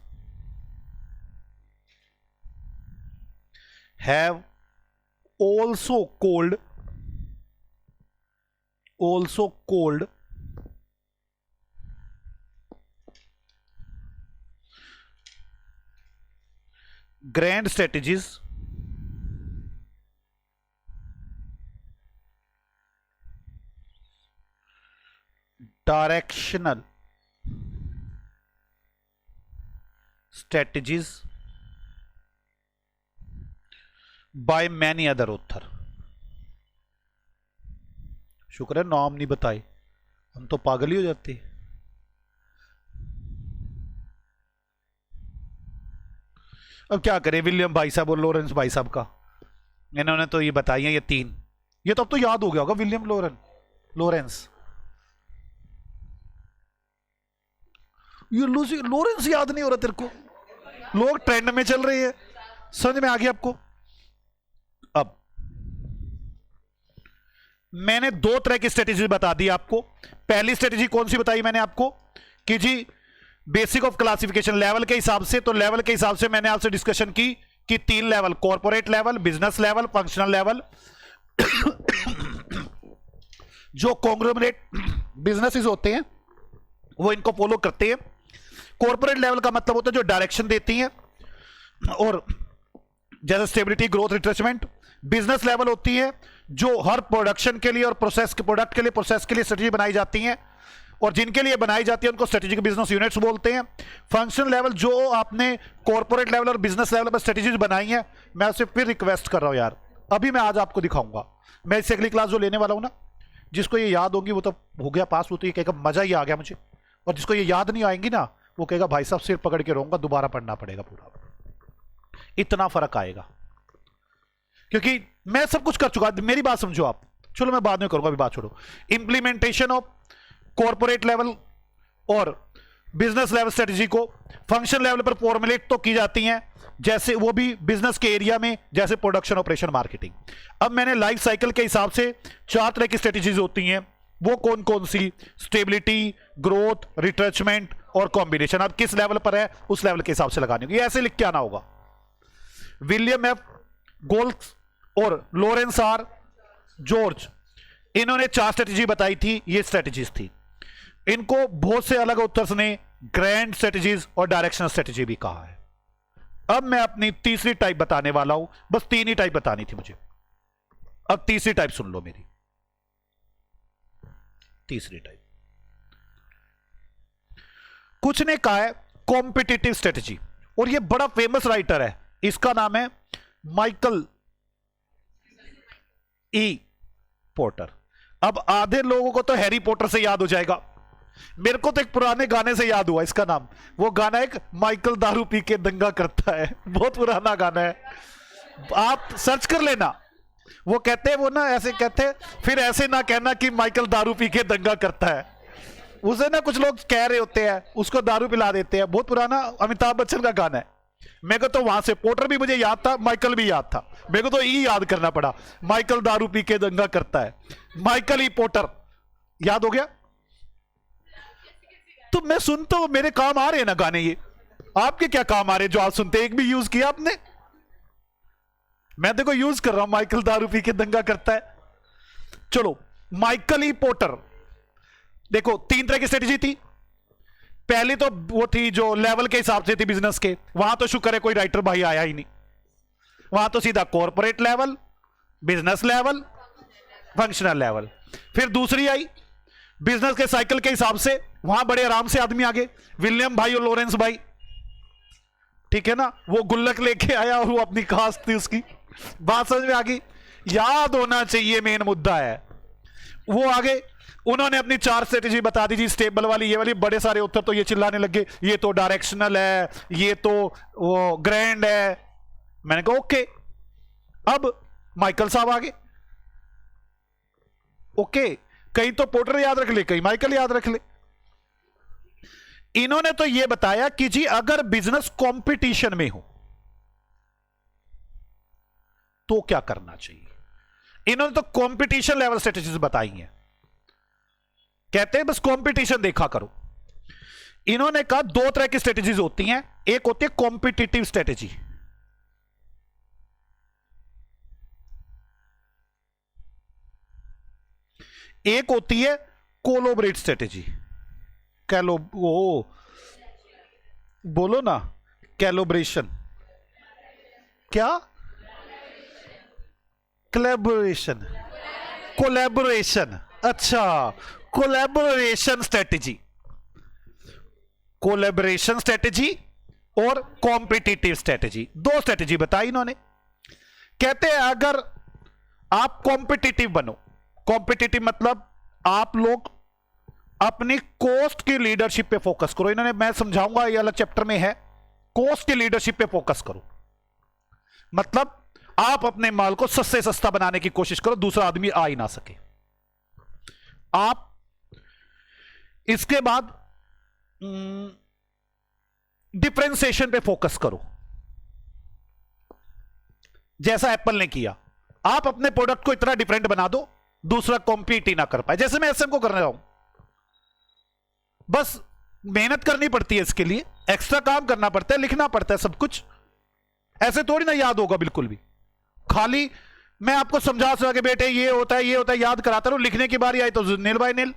have also called grand strategies, directional strategies by many other author। शुक्र है नाम नहीं बताए, हम तो पागल ही हो जाते। अब क्या करें, विलियम भाई साहब और लॉरेंस भाई साहब का, इन्होंने तो ये बताई है ये 3, ये तो अब तो याद हो गया होगा, विलियम लॉरेंस, ये लॉरेंस याद नहीं हो रहा तेरे को, लोग ट्रेंड में चल रहे हैं, समझ में आ गया आपको? अब मैंने 2 तरह की स्ट्रेटेजी बता दी आपको। पहली स्ट्रेटेजी कौन सी बताई मैंने आपको कि जी बेसिक ऑफ क्लासिफिकेशन लेवल के हिसाब से, तो लेवल के हिसाब से मैंने आपसे डिस्कशन की कि 3 level, corporate level, business level, functional level. जो कॉन्ग्लोमरेट बिजनेसेस होते हैं वो इनको फॉलो करते हैं। कॉर्पोरेट लेवल का मतलब होता है जो डायरेक्शन देती हैं, और जैसे stability, growth, retrenchment. Business level होती है जो हर प्रोडक्शन के लिए और प्रोसेस के प्रोडक्ट के लिए, प्रोसेस के लिए स्ट्रेटेजी बनाई जाती हैं, और जिनके लिए बनाई जाती है उनको स्ट्रेटेजिक बिजनेस यूनिट्स बोलते हैं। फंक्शनल लेवल जो आपने कॉर्पोरेट लेवल और बिजनेस लेवल पर स्ट्रेटेजीज बनाई हैं, मैं आपसे फिर रिक्वेस्ट कर रहा हूं यार, अभी मैं आज आपको दिखाऊंगा, मैं इससे अगली क्लास जो लेने वाला हूं ना, जिसको ये याद होगी वो तो हो गया पास, वो तो ये कहेगा मजा ही आ गया मुझे, और जिसको ये याद नहीं आएंगी ना वो कहेगा भाई साहब सिर पकड़ के रहूंगा, दोबारा पढ़ना पड़ेगा पूरा, इतना फर्क आएगा। क्योंकि मैं सब कुछ कर चुका, मेरी बात समझो आप, चलो मैं बाद में करूंगा, अभी बात छोड़ो। इंप्लीमेंटेशन ऑफ कॉर्पोरेट लेवल और बिजनेस लेवल स्ट्रेटजी को फंक्शन लेवल पर फॉर्मुलेट तो की जाती हैं, जैसे वो भी बिजनेस के एरिया में, जैसे प्रोडक्शन, ऑपरेशन, मार्केटिंग। अब मैंने लाइफ साइकिल के हिसाब से 4 तरह की स्ट्रेटजीज होती हैं, वो कौन कौन सी? स्टेबिलिटी, ग्रोथ, रिट्रेचमेंट और कॉम्बिनेशन। अब किस लेवल पर है उस लेवल के हिसाब से लगानी होगी, ऐसे लिख के आना होगा। विलियम एफ गोल्स और लॉरेंस आर जॉर्ज, इन्होंने 4 स्ट्रेटजी बताई थी, ये स्ट्रेटजीज थी। इनको बहुत से अलग ऑथर्स ने ग्रैंड स्ट्रेटजीज और डायरेक्शनल स्ट्रेटजी भी कहा है। अब मैं अपनी तीसरी टाइप बताने वाला हूं, बस 3 ही टाइप बतानी थी मुझे। अब तीसरी टाइप सुन लो मेरी। तीसरी टाइप। कुछ ने कहा है कॉम्पिटिटिव स्ट्रेटजी, और ये बड़ा फेमस राइटर है, इसका नाम है माइकल ई पोर्टर। अब आधे लोगों को तो हैरी पॉटर से याद हो जाएगा, मेरे को तो एक पुराने गाने से याद हुआ इसका नाम। वो गाना एक माइकल दारू पी के दंगा करता है, बहुत पुराना गाना है, आप सर्च कर लेना। वो कहते हैं, वो ना ऐसे कहते हैं, फिर ऐसे ना कहना कि माइकल दारू पी के दंगा करता है। उसे ना कुछ लोग कह रहे होते हैं, उसको दारू पिला देते हैं। बहुत पुराना अमिताभ बच्चन का गाना है। मेरे को तो वहां से पोर्टर भी मुझे याद था, माइकल भी याद था, मेरे को तो ई याद करना पड़ा। माइकल दारू पी के दंगा करता है, माइकल ई पोर्टर याद हो गया। तो मैं सुनता हूं, मेरे काम आ रहे हैं ना गाने ये। आपके क्या काम आ रहे हैं जो आप सुनते हैं? एक भी यूज किया आपने? मैं देखो यूज कर रहा हूं, माइकल दारू पी के दंगा करता है। चलो, माइकल ई पोर्टर, देखो 3 तरह की स्ट्रेटेजी थी। पहली तो वो थी जो लेवल के हिसाब से थी बिजनेस के, वहां तो शुक्र है कोई राइटर भाई आया ही नहीं, वहां तो सीधा corporate level, business level, functional level. फिर दूसरी आई बिजनेस के साइकिल के हिसाब से, वहां बड़े आराम से आदमी आगे, विलियम भाई और लॉरेंस भाई, ठीक है ना, वो गुल्लक लेके आया और वो अपनी कास्ट थी उसकी, बात समझ में आ गई। याद होना चाहिए, मेन मुद्दा है। वो आगे उन्होंने अपनी 4 स्ट्रेटेजी बता दी जी, स्टेबल वाली, ये वाली। बड़े सारे उत्तर तो ये चिल्लाने लगे, ये तो डायरेक्शनल है, ये तो वो ग्रैंड है। मैंने कहा ओके। अब माइकल साहब आगे, ओके, कहीं तो पोर्टर याद रख ले, कहीं माइकल याद रख ले। इन्होंने तो ये बताया कि जी अगर बिजनेस कंपटीशन में हो तो क्या करना चाहिए। इन्होंने तो कंपटीशन लेवल स्ट्रेटेजीज बताई हैं। कहते हैं बस कंपटीशन देखा करो। इन्होंने कहा 2 तरह की स्ट्रेटेजीज होती हैं, एक होती है कॉम्पिटिटिव स्ट्रेटेजी, एक होती है कोलोबरेट स्ट्रेटेजी। कैलो वो बोलो ना, कैलोब्रेशन, क्या कोलैबोरेशन, कोलैबोरेशन, अच्छा, कोलैबोरेशन स्ट्रेटेजी, कोलैबोरेशन स्ट्रेटेजी और कॉम्पिटिटिव स्ट्रेटेजी, 2 स्ट्रेटेजी बताई इन्होंने। कहते हैं अगर आप कॉम्पिटिटिव बनो, कॉम्पिटिटिव मतलब आप लोग अपनी कॉस्ट की लीडरशिप पे फोकस करो। इन्होंने, मैं समझाऊंगा, ये अलग चैप्टर में है, कॉस्ट की लीडरशिप पे फोकस करो। मतलब आप अपने माल को सस्ते सस्ता बनाने की कोशिश करो, दूसरा आदमी आ ही ना सके। आप इसके बाद डिफरेंशिएशन पे फोकस करो, जैसा एप्पल ने किया। आप अपने प्रोडक्ट को इतना डिफरेंट बना दो दूसरा कॉम्पीट ही ना कर पाए, जैसे मैं एसएम को कर रहा हूं। बस मेहनत करनी पड़ती है, इसके लिए एक्स्ट्रा काम करना पड़ता है, लिखना पड़ता है सब कुछ। ऐसे थोड़ी ना याद होगा बिल्कुल भी। खाली मैं आपको समझा सका कि बेटे ये होता है, ये होता है, याद कराता रहूं, लिखने की बारी आई तो नील बाय नील,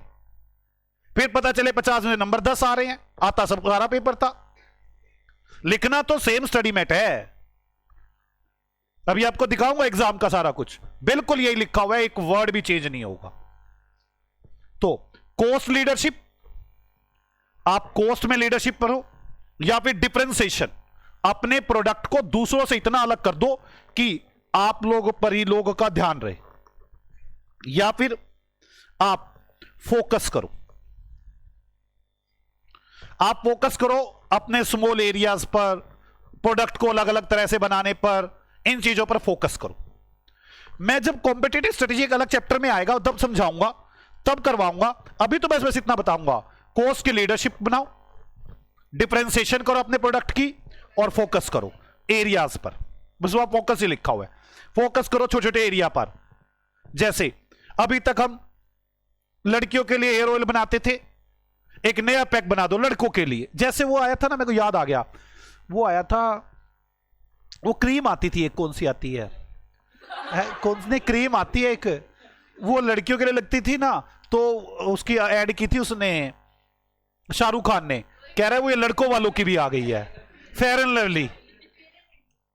फिर पता चले 50 में नंबर 10 आ रहे हैं। आता सब सारा पेपर था। लिखना तो सेम स्टडी मेट है। अभी आपको दिखाऊंगा एग्जाम का सारा कुछ, बिल्कुल यही लिखा हुआ है, एक वर्ड भी चेंज नहीं होगा। तो कॉस्ट लीडरशिप, आप कॉस्ट में लीडरशिप पर हो, या फिर डिफरेंशिएशन, अपने प्रोडक्ट को दूसरों से इतना अलग कर दो कि आप लोगों पर ही लोगों का ध्यान रहे, या फिर आप फोकस करो। आप फोकस करो अपने स्मॉल एरियाज पर, प्रोडक्ट को अलग अलग तरह से बनाने पर, इन चीजों पर फोकस करो। मैं जब कॉम्पिटिटिव स्ट्रेटेजी एक अलग चैप्टर में आएगा तब समझाऊंगा, तब करवाऊंगा। अभी तो बस इतना बताऊंगा, कॉस्ट की लीडरशिप बनाओ, डिफरेंशिएशन करो अपने प्रोडक्ट की, और फोकस करो एरियाज पर। बस वहां फोकस ही लिखा हुआ है, फोकस करो छोटे छोटे एरिया पर। जैसे अभी तक हम लड़कियों के लिए हेयर ऑयल बनाते थे, एक नया पैक बना दो लड़कों के लिए। जैसे वो आया था ना, मेरे को याद आ गया, वो आया था, वो क्रीम आती थी एक, कौन सी आती है, कौन सी क्रीम आती है एक, वो लड़कियों के लिए लगती थी ना, तो उसकी ऐड की थी उसने, शाहरुख खान ने। कह रहा है वो ये लड़कों वालों की भी आ गई है, फेयर एंड लवली।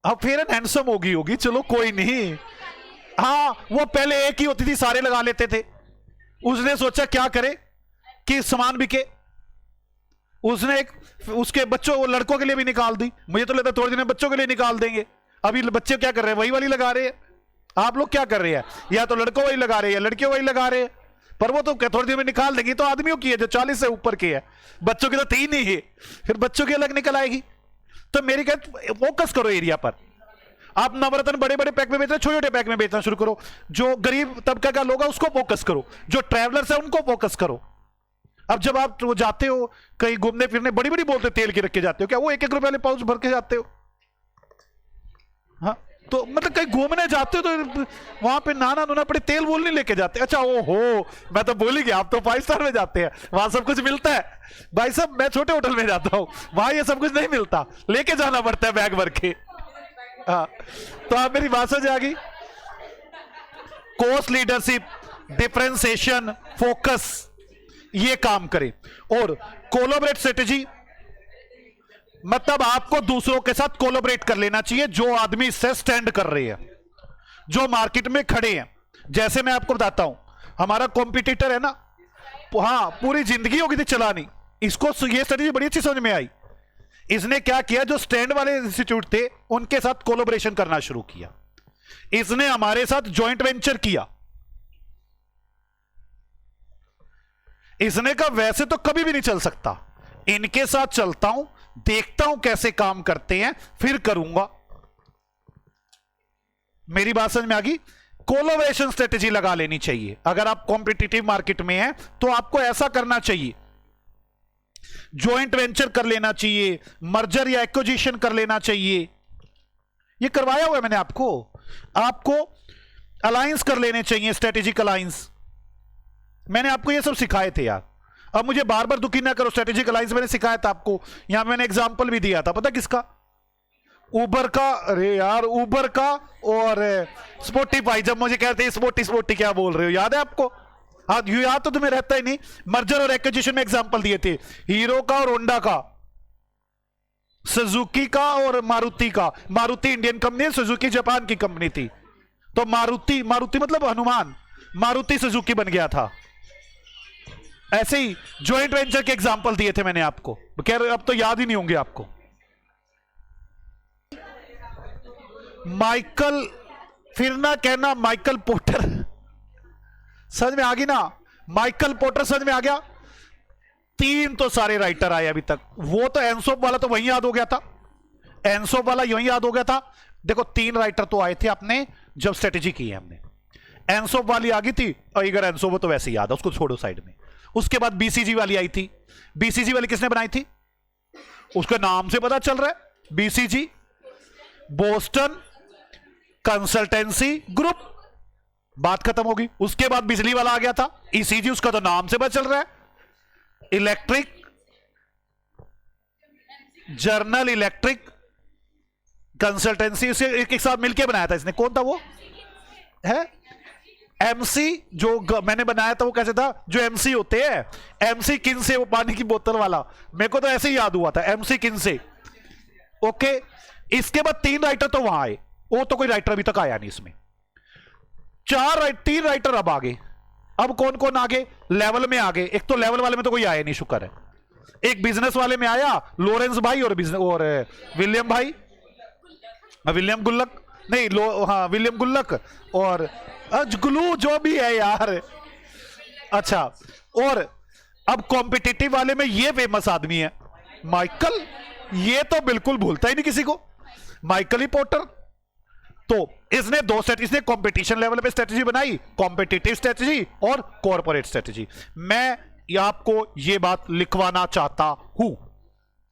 अब फेयर एंड हैंडसम होगी, चलो कोई नहीं। हाँ, वो पहले एक ही होती थी, सारे लगा लेते थे, उसने सोचा क्या करे कि सामान बिके, उसने एक उसके बच्चों वो लड़कों के लिए भी निकाल दी। मुझे तो लगता है थोड़े दिन में बच्चों के लिए निकाल देंगे। अभी बच्चे क्या कर रहे हैं, वही वाली लगा रहे हैं। आप लोग क्या कर रहे हैं, या तो लड़कों वही लगा रहे हैं या लड़कियों वही लगा रहे हैं। पर वो तो थोड़ी देर में निकाल देंगी। तो आदमियों की है जो 40 से ऊपर की है, बच्चों की तो 3 ही है, फिर बच्चों की अलग निकल आएगी। तो मेरी कहते फोकस करो एरिया पर। आप नवरत्न बड़े बड़े पैक में बेचना, छोटे छोटे पैक में बेचना शुरू करो। जो गरीब तबका का लोग है उसको फोकस करो, जो ट्रैवलर्स है उनको फोकस करो। अब जब आप वो जाते हो कहीं घूमने फिरने, बड़ी बड़ी बोलते तेल की रख के जाते हो, क्या वो 1-1 रुपए वाले पाउच भर के जाते हो? हाँ, तो मतलब कहीं घूमने जाते हो तो वहां पे नाना नूना पड़े तेल बोल नहीं लेके जाते। अच्छा ओ हो, मैं तो भूल ही गया, आप तो 5 स्टार में जाते हैं, वहां सब कुछ मिलता है। भाई साहब मैं छोटे होटल में जाता हूं, वहां ये सब कुछ नहीं मिलता, लेके जाना पड़ता है बैग भर के। हाँ, तो आप मेरी बात समझ आ गई। कोस्ट लीडरशिप, डिफरेंशिएशन, फोकस, ये काम करे। और कोलैबोरेट स्ट्रेटेजी मतलब आपको दूसरों के साथ कोलैबोरेट कर लेना चाहिए, जो आदमी इससे स्टैंड कर रहे हैं, जो मार्केट में खड़े हैं। जैसे मैं आपको बताता हूं, हमारा कॉम्पिटिटर है ना, हाँ पूरी जिंदगी होगी थी चलानी, इसको ये स्ट्रेटेजी बड़ी अच्छी समझ में आई। इसने क्या किया, जो स्टैंड वाले इंस्टीट्यूट थे उनके साथ कोलैबोरेशन करना शुरू किया। इसने हमारे साथ जॉइंट वेंचर किया। इसने कहा वैसे तो कभी भी नहीं चल सकता, इनके साथ चलता हूं, देखता हूं कैसे काम करते हैं, फिर करूंगा। मेरी बात समझ में आ गई। कोलैबोरेशन स्ट्रेटेजी लगा लेनी चाहिए। अगर आप कॉम्पिटिटिव मार्केट में हैं तो आपको ऐसा करना चाहिए, जॉइंट वेंचर कर लेना चाहिए, मर्जर या एक्विजिशन कर लेना चाहिए। ये करवाया हुआ है मैंने आपको। आपको अलायंस कर लेने चाहिए, स्ट्रेटेजिक अलायंस। मैंने आपको ये सब सिखाए थे यार। अब मुझे बार बार दुखी ना करो, स्ट्रेटेजिक अलायंस मैंने सिखाया था आपको। यहां मैंने एग्जांपल भी दिया था, पता किसका? उबर का। अरे यार उबर का और स्पॉटिफाई। जब मुझे कहते हैं स्पोटी क्या बोल रहे हो, याद है आपको? हाँ, याद तो तुम्हें रहता ही नहीं। मर्जर और एक्विजिशन में एग्जांपल दिए थे, हीरो का और होंडा का, सुजुकी का और मारुति का। मारुति इंडियन कंपनी है, सुजुकी जापान की कंपनी थी। तो मारुति मतलब हनुमान, मारुति सुजुकी बन गया था। ऐसे ही जॉइंट वेंचर के एग्जांपल दिए थे मैंने आपको। कह रहे अब तो याद ही नहीं होंगे आपको। माइकल, फिर ना कहना माइकल पोर्टर। समझ में आ गई ना? माइकल पोर्टर समझ में आ गया। 3 तो सारे राइटर आए अभी तक। वो तो एनसोप वाला तो वहीं याद हो गया था, एनसोप वाला यहीं याद हो गया था। देखो 3 राइटर तो आए थे अपने जब स्ट्रेटेजी की है हमने। एनसोप वाली आ गई थी, और अगर एनसोप तो वैसे याद है, उसको छोड़ो साइड में। उसके बाद बीसीजी वाली आई थी। बीसीजी वाली किसने बनाई थी? उसके नाम से पता चल रहा है, बीसीजी, बोस्टन कंसल्टेंसी ग्रुप। बात खत्म होगी। उसके बाद बिजली वाला आ गया था, ईसीजी, उसका तो नाम से पता चल रहा है, इलेक्ट्रिक, जर्नल इलेक्ट्रिक कंसल्टेंसी। उसे एक साथ मिलकर बनाया था इसने। कौन था वो? है एमसी। जो मैंने बनाया था वो कैसे था, जो एमसी होते हैं, एमसी किन से, वो पानी की बोतल वाला। मेरे को तो ऐसे ही याद हुआ था, एमसी किन से। ओके, इसके बाद 3 राइटर तो वहां आए, वो तो कोई राइटर अभी तक आया नहीं इसमें। 3 राइटर अब आगे। अब कौन कौन आगे? लेवल में आगे। एक तो लेवल वाले में तो कोई आया नहीं, शुक्र है। एक बिजनेस वाले में आया, लॉरेंस भाई और विलियम भाई, विलियम गुल्लक नहीं, हाँ विलियम गुल्लक और अजगुलू, जो भी है यार। अच्छा, और अब कॉम्पिटिटिव वाले में ये फेमस आदमी है माइकल। ये तो बिल्कुल भूलता ही नहीं किसी को, माइकल ही पोर्टर। तो इसने 2 स्ट्रेटेजी, इसने कंपटीशन लेवल पे स्ट्रेटेजी बनाई, कॉम्पिटिटिव स्ट्रेटेजी और कॉर्पोरेट स्ट्रेटेजी। मैं आपको ये बात लिखवाना चाहता हूं।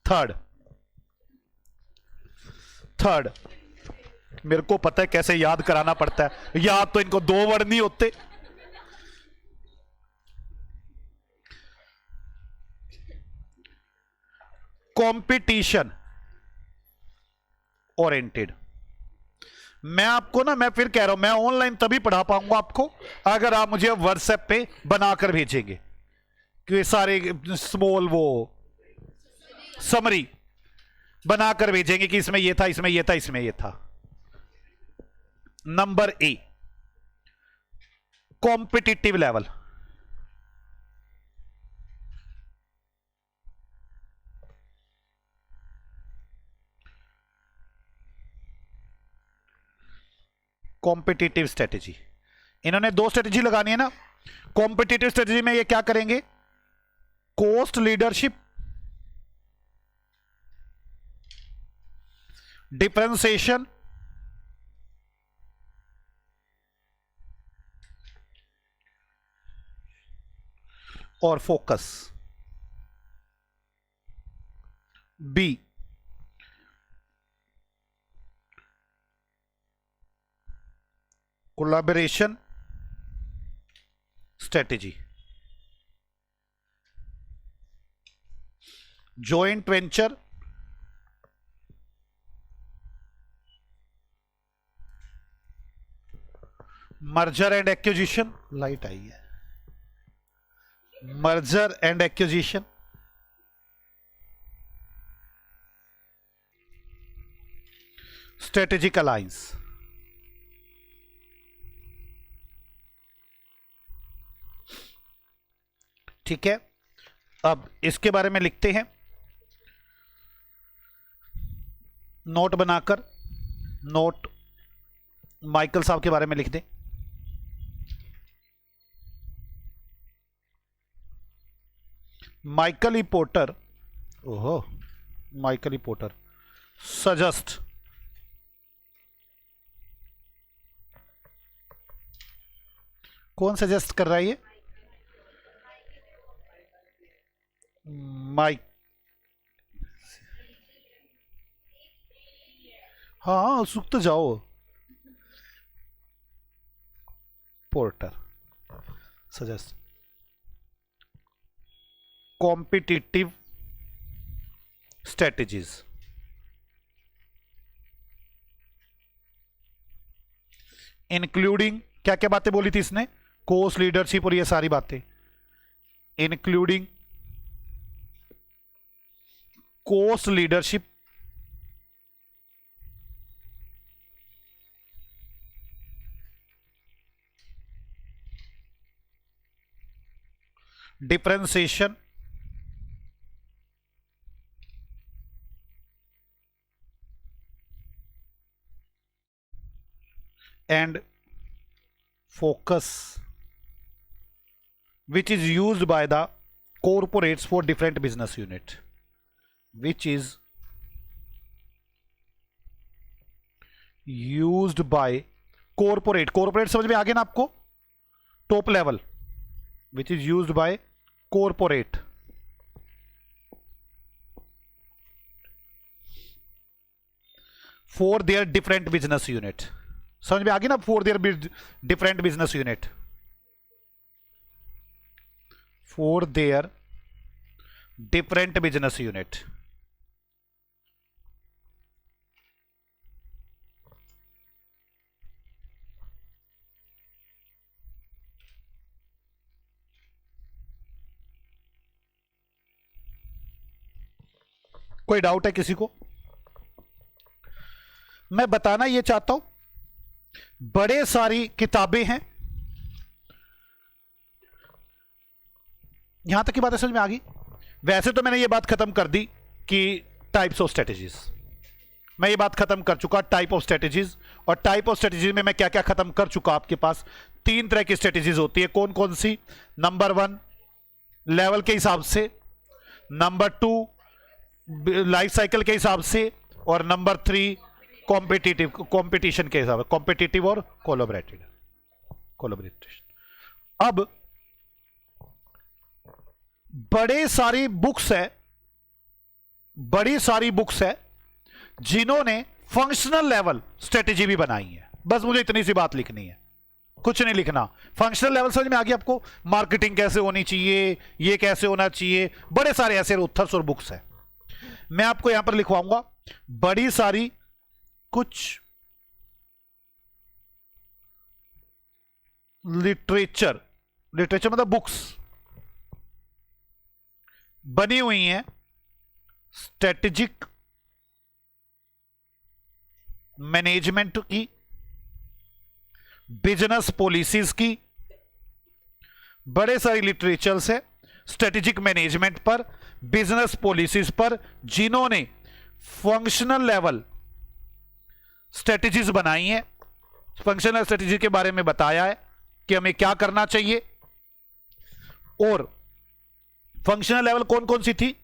थर्ड, मेरे को पता है कैसे याद कराना पड़ता है। याद तो इनको 2 वर्ड नहीं होते। Competition oriented. मैं आपको ना, मैं फिर कह रहा हूं, मैं ऑनलाइन तभी पढ़ा पाऊंगा आपको अगर आप मुझे व्हाट्सएप पे बनाकर भेजेंगे, कि सारे स्मॉल वो समरी बनाकर भेजेंगे कि इसमें ये था, इसमें ये था, इसमें ये था। Number A, competitive level. Competitive strategy. इन्होंने दो स्ट्रेटेजी लगानी है ना। कॉम्पिटिटिव स्ट्रेटेजी में ये क्या करेंगे, कॉस्ट लीडरशिप, डिफरेंशिएशन और focus. B, collaboration strategy, joint venture, merger and acquisition. Light आई है। Merger and acquisition, strategic alliance. ठीक है, अब इसके बारे में लिखते हैं नोट बनाकर। नोट माइकल साहब के बारे में लिख दें। माइकल ई पोर्टर, ओहो, माइकल ई पोर्टर सजेस्ट कौन सजेस्ट कर रहा है ये? माइक, हाँ सुख तो जाओ। Porter suggest competitive strategies, including क्या क्या बातें बोली थी इसने, कोस्ट लीडरशिप और ये सारी बातें, including cost leadership, differentiation and focus, which is used by the corporates for different business unit, which is used by corporate समझ में आ गया ना आपको, top level, which is used by corporate for their different business unit। समझ में आ गई ना, for their different business unit, for their different business unit. कोई डाउट है किसी को? मैं बताना ये चाहता हूं, बड़े सारी किताबें हैं। यहां तक की बातें समझ में आ गई? वैसे तो मैंने ये बात खत्म कर दी कि टाइप्स ऑफ स्ट्रेटेजीज, मैं ये बात खत्म कर चुका टाइप ऑफ स्ट्रेटेजीज। और टाइप ऑफ स्ट्रेटेजीज में मैं क्या क्या खत्म कर चुका, आपके पास तीन तरह की स्ट्रेटेजीज होती है। कौन कौन सी? नंबर 1 लेवल के हिसाब से, नंबर 2 लाइफ साइकिल के हिसाब से, और नंबर 3 कंपटीशन के हिसाब से, कॉम्पिटिटिव और कोलैबोरेशन। अब बड़ी सारी बुक्स है जिन्होंने फंक्शनल लेवल स्ट्रेटेजी भी बनाई है। बस मुझे इतनी सी बात लिखनी है, कुछ नहीं लिखना। फंक्शनल लेवल समझ में आ गया आपको? मार्केटिंग कैसे होनी चाहिए, ये कैसे होना चाहिए, बड़े सारे ऐसे ऑथर्स और बुक्स है। मैं आपको यहां पर लिखवाऊंगा बड़ी सारी कुछ लिटरेचर मतलब बुक्स बनी हुई हैं स्ट्रेटेजिक मैनेजमेंट की, बिजनेस पॉलिसीज की। बड़े सारी लिटरेचर्स है स्ट्रेटेजिक मैनेजमेंट पर, बिजनेस पॉलिसीज पर, जिन्होंने फंक्शनल लेवल स्ट्रेटेजीज बनाई हैं। फंक्शनल स्ट्रेटेजी के बारे में बताया है कि हमें क्या करना चाहिए, और फंक्शनल लेवल कौन कौन सी थी,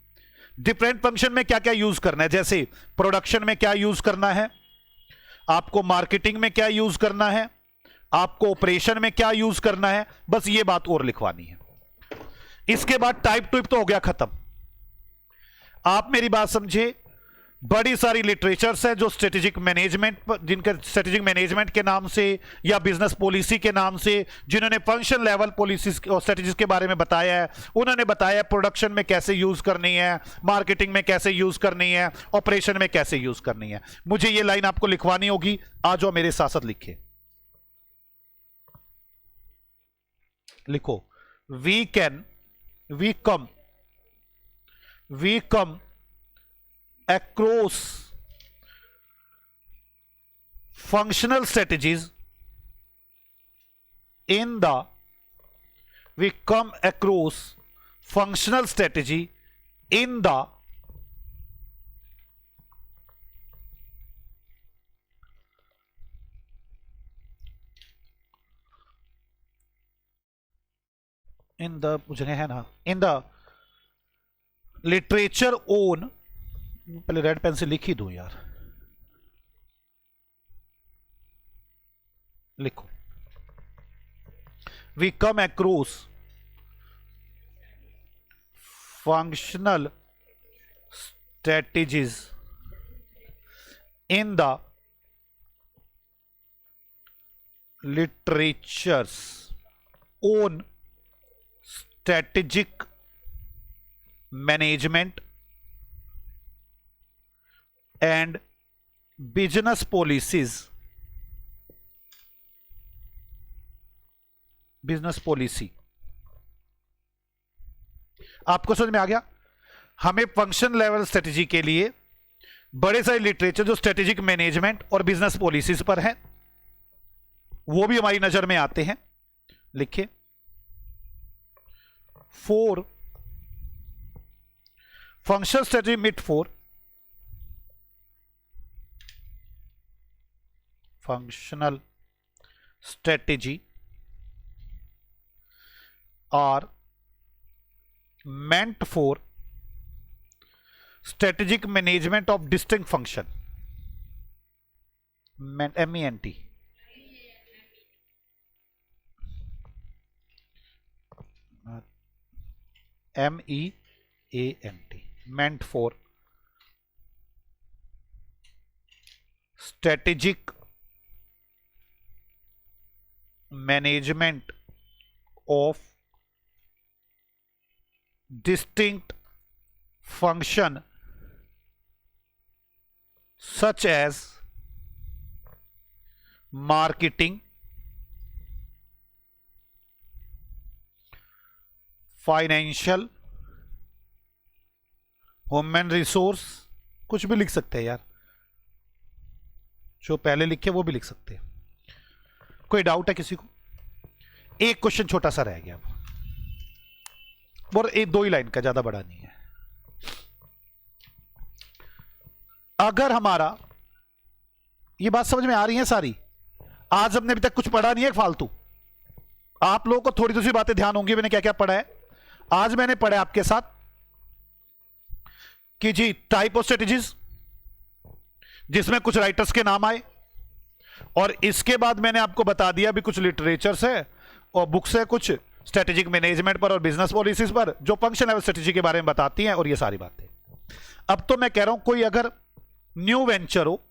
डिफरेंट फंक्शन में क्या क्या यूज करना है, जैसे प्रोडक्शन में क्या यूज करना है, आपको मार्केटिंग में क्या यूज करना है, आपको ऑपरेशन में क्या यूज करना है, बस ये बात और लिखवानी है। इसके बाद टाइप टू तो हो गया खत्म। आप मेरी बात समझे, बड़ी सारी लिटरेचर्स है जो स्ट्रेटेजिक मैनेजमेंट, जिनके स्ट्रेटेजिक मैनेजमेंट के नाम से या बिजनेस पॉलिसी के नाम से, जिन्होंने फंक्शन लेवल पॉलिसीज और स्ट्रेटेजीज के बारे में बताया है, उन्होंने बताया प्रोडक्शन में कैसे यूज करनी है, मार्केटिंग में कैसे यूज करनी है, ऑपरेशन में कैसे यूज करनी है। मुझे ये लाइन आपको लिखवानी होगी, आ जाओ मेरे साथ साथ लिखे, लिखो, we come across functional strategies we come across functional strategy in the मुझे है ना, in the literature on, पहले रेड पेन से लिख ही दो यार, लिखो, we come across functional strategies in the literatures on strategic management and business policies, business policy. आपको समझ में आ गया? हमें फंक्शन लेवल स्ट्रेटेजी के लिए बड़े सारे लिटरेचर जो स्ट्रेटेजिक मैनेजमेंट और बिजनेस पॉलिसीज पर है, वो भी हमारी नजर में आते हैं। लिखिए, 4 फंक्शनल स्ट्रेटेजी मिट 4 functional strategy are meant for strategic management of distinct function, MENT, MENT, meant for strategic management of distinct function such as marketing, financial, human resource, कुछ भी लिख सकते हैं यार, जो पहले लिखे वो भी लिख सकते हैं। कोई डाउट है किसी को? एक क्वेश्चन छोटा सा रह गया, और एक 2 ही लाइन का, ज्यादा बड़ा नहीं है। अगर हमारा ये बात समझ में आ रही है सारी, आज हमने अभी तक कुछ पढ़ा नहीं है फालतू, आप लोगों को थोड़ी दूसरी बातें ध्यान होंगी मैंने क्या क्या पढ़ा है। आज मैंने पढ़ा आपके साथ कि जी टाइप ऑफ स्ट्रेटेजीज, जिसमें कुछ राइटर्स के नाम आए, और इसके बाद मैंने आपको बता दिया भी कुछ लिटरेचर्स है और बुक्स है कुछ स्ट्रेटेजिक मैनेजमेंट पर और बिजनेस पॉलिसीज पर, जो फंक्शन लेवल स्ट्रेटेजी के बारे में बताती हैं, और ये सारी बातें। अब तो मैं कह रहा हूं कोई अगर न्यू वेंचर हो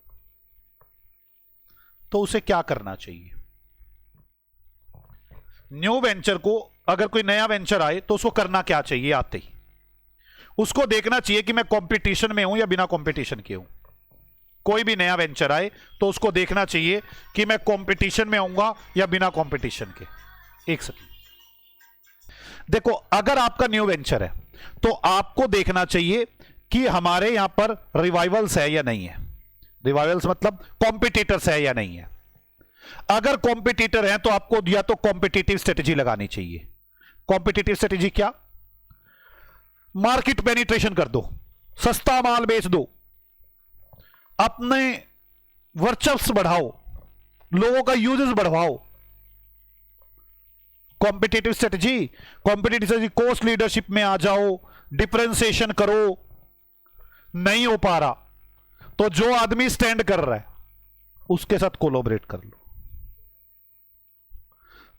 तो उसे क्या करना चाहिए। न्यू वेंचर को अगर कोई नया वेंचर आए तो उसको करना क्या चाहिए? आते ही उसको देखना चाहिए कि मैं कंपटीशन में हूं या बिना कंपटीशन के हूं। कोई भी नया वेंचर आए तो उसको देखना चाहिए कि मैं कंपटीशन में आऊंगा या बिना कंपटीशन के। एक सेकंड, देखो, अगर आपका न्यू वेंचर है तो आपको देखना चाहिए कि हमारे यहां पर रिवाइवल्स है या नहीं है। रिवाइवल्स मतलब कॉम्पिटिटर्स है या नहीं है। अगर कॉम्पिटिटर है तो आपको या तो कॉम्पिटिटिव स्ट्रेटेजी लगानी चाहिए। कॉम्पिटिटिव स्ट्रेटेजी क्या? मार्केट पेनिट्रेशन कर दो, सस्ता माल बेच दो, अपने वर्चस्व बढ़ाओ, लोगों का यूजेस बढ़वाओ। कॉम्पिटिटिव स्ट्रेटजी, कोस्ट लीडरशिप में आ जाओ, डिफरेंशिएशन करो। नहीं हो पा रहा तो जो आदमी स्टैंड कर रहा है उसके साथ कोलैबोरेट कर लो।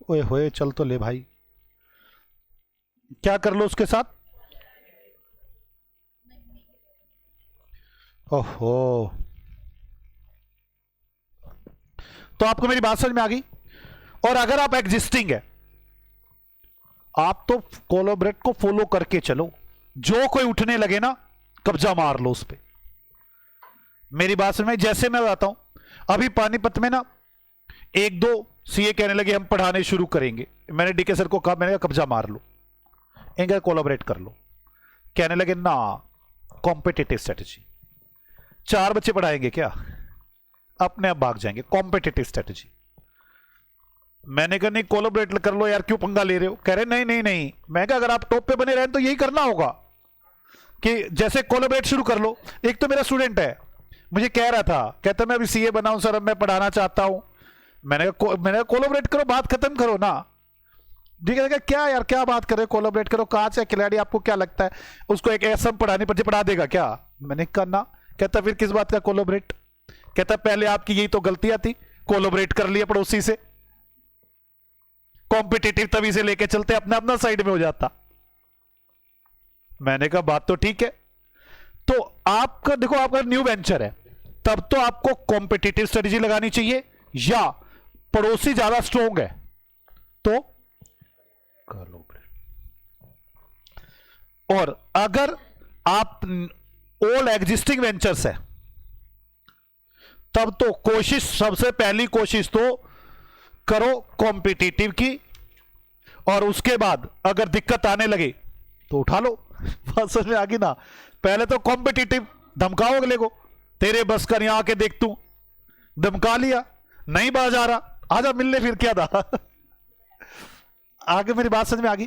ओए होए, चल तो ले भाई, क्या कर लो उसके साथ? ओहो, तो आपको मेरी बात समझ में आ गई। और अगर आप एग्जिस्टिंग है, आप तो कोलैबोरेट को फॉलो करके चलो। जो कोई उठने लगे ना, कब्जा मार लो उस पर। मेरी बात समझ में? जैसे मैं बताता हूं, अभी पानीपत में ना एक दो सीए कहने लगे हम पढ़ाने शुरू करेंगे। मैंने डीके सर को कहा, मैंने कहा कब्जा मार लो, इनका कोलैबोरेट कर लो। कहने लगे ना, कॉम्पिटिटिव स्ट्रेटजी। 4 बच्चे पढ़ाएंगे क्या? अपने आप भाग जाएंगे। Competitive strategy. मैंने कहा नहीं, कोलैबोरेट कर लो यार, क्यों पंगा ले रहे हो? कह रहे नहीं नहीं नहीं। मैं कहा अगर आप टॉप पे बने रहे तो यही करना होगा कि जैसे कोलैबोरेट शुरू कर लो। एक तो मेरा स्टूडेंट है, मुझे कह रहा था, कहता मैं अभी सीए बना हूं सर, अब मैं पढ़ाना चाहता हूं। मैंने कहा कोलैबोरेट करो, बात खत्म करो ना। ठीक है, क्या यार क्या बात कर रहे हो, कोलैबोरेट करो। कहा से खिलाड़ी, आपको क्या लगता है उसको एक ऐसा पढ़ाने पर पढ़ा देगा क्या? मैंने कहा ना। कहता फिर किस बात का कोलैबोरेट? कहता पहले आपकी यही तो गलतियां थी, कोलैबोरेट कर लिया पड़ोसी से। कॉम्पिटिटिव तभी से लेके चलते, अपना अपना साइड में हो जाता। मैंने कहा बात तो ठीक है। तो आपका देखो, आपका न्यू वेंचर है, तब तो आपको कॉम्पिटिटिव स्ट्रेटजी लगानी चाहिए, या पड़ोसी ज्यादा स्ट्रोंग है तो और अगर आप ऑल एग्जिस्टिंग वेंचर्स है, तब तो कोशिश, सबसे पहली कोशिश तो करो कॉम्पिटिटिव की, और उसके बाद अगर दिक्कत आने लगे तो उठा लो। बात समझ में आ गई ना? पहले तो कॉम्पिटिटिव धमकाओ अगले को, तेरे बस कर यहां आके देख तू। धमका लिया, नहीं बाज आ रहा, आजा मिलने, फिर क्या था। आगे मेरी बात समझ में आ गई?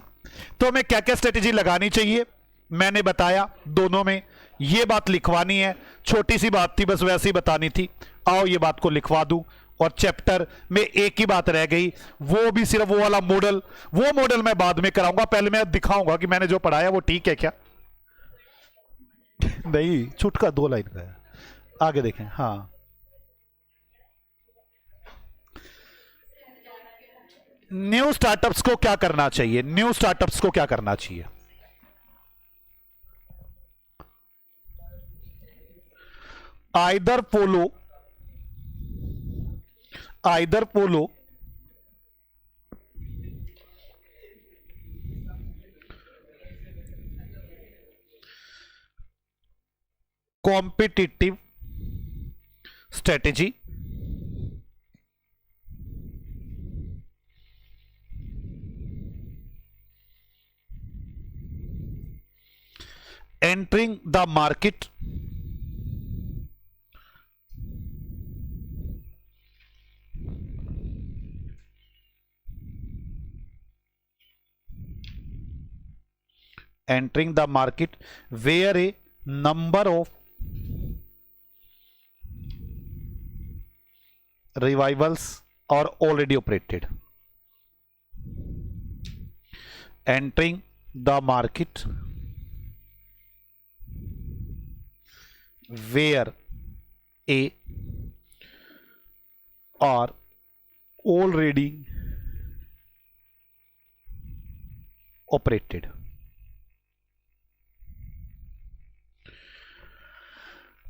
तो हमें क्या क्या स्ट्रेटेजी लगानी चाहिए मैंने बताया दोनों में। ये बात लिखवानी है, छोटी सी बात थी बस, वैसे ही बतानी थी। आओ ये बात को लिखवा दूं। और चैप्टर में एक ही बात रह गई, वो भी सिर्फ वो वाला मॉडल। वो मॉडल मैं बाद में कराऊंगा, पहले मैं दिखाऊंगा कि मैंने जो पढ़ाया वो ठीक है क्या। नहीं, छुटका 2 लाइन का है, आगे देखें। हाँ, न्यू स्टार्टअप्स को क्या करना चाहिए? न्यू स्टार्टअप्स को क्या करना चाहिए? Either polo competitive strategy, entering the market, where a number of revivals are already operated. Entering the market where a are already operated.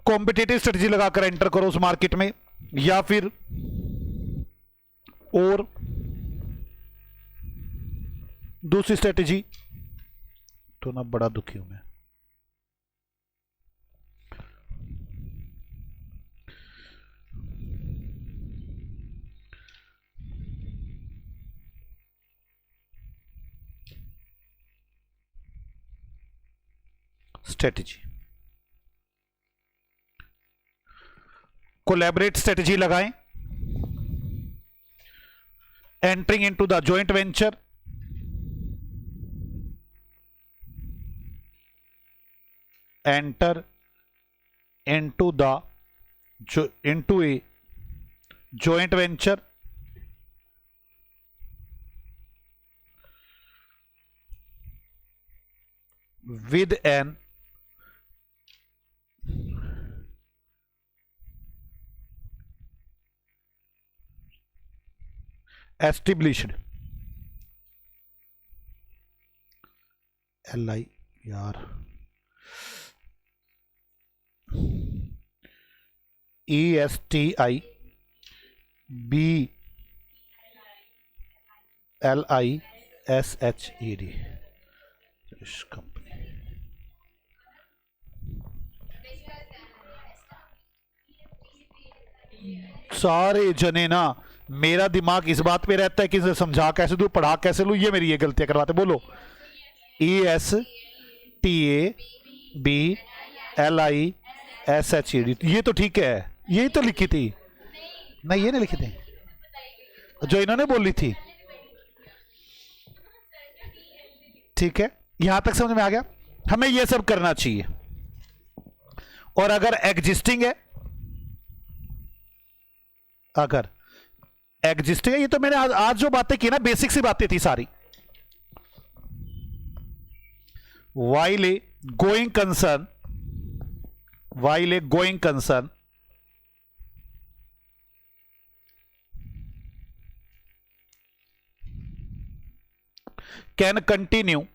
Competitive strategy लगाकर एंटर करो उस मार्केट में, या फिर और दूसरी स्ट्रेटजी। तो ना बड़ा दुखी हूं मैं। स्ट्रेटजी, कोलैबोरेट स्ट्रेटजी लगाएं, entering into the joint venture, enter into a joint venture with an established LI यार ESTI BLISHED कंपनी। सारे जने ना मेरा दिमाग इस बात पे रहता है कि इसे समझा कैसे दूं, पढ़ा कैसे लूं, ये मेरी ये गलतियां करवाते। बोलो ESTABLISHED, ये तो ठीक है, यही तो लिखी थी। नहीं ये नहीं लिखी थी जो इन्होंने बोली थी। ठीक है, यहां तक समझ में आ गया। हमें यह सब करना चाहिए। और अगर एग्जिस्टिंग है, अगर एग्जिस्टिंग है, ये तो मैंने आज जो बातें की ना बेसिक सी बातें थी सारी। while a going concern can continue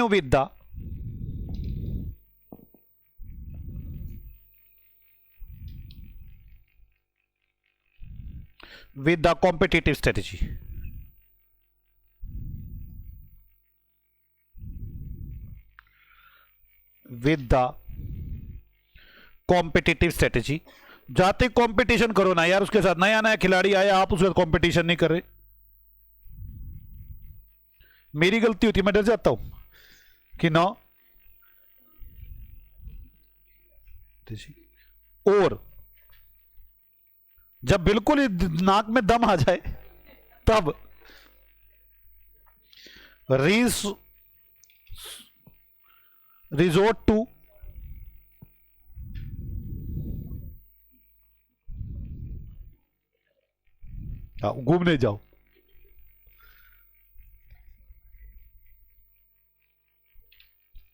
with the competitive strategy. जाते कंपटीशन करो ना यार उसके साथ। नया नया खिलाड़ी आया, आप उसके साथ कंपटीशन नहीं कर रहे। मेरी गलती होती है, मैं डर जाता हूं कि ना। और जब बिल्कुल नाक में दम आ जाए तब रिजोर्ट टू घूमने जाओ।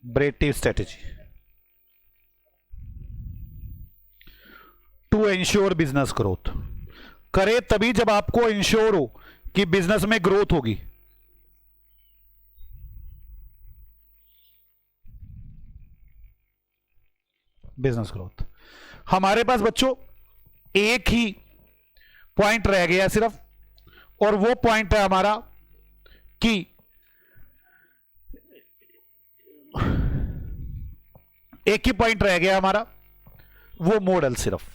Creative strategy to ensure business growth. करे तभी जब आपको इंश्योर हो कि बिजनेस में ग्रोथ होगी। Business growth. हमारे पास बच्चों एक ही पॉइंट रह गया सिर्फ, और वो पॉइंट है हमारा कि एक ही पॉइंट रह गया हमारा, वो मॉडल सिर्फ।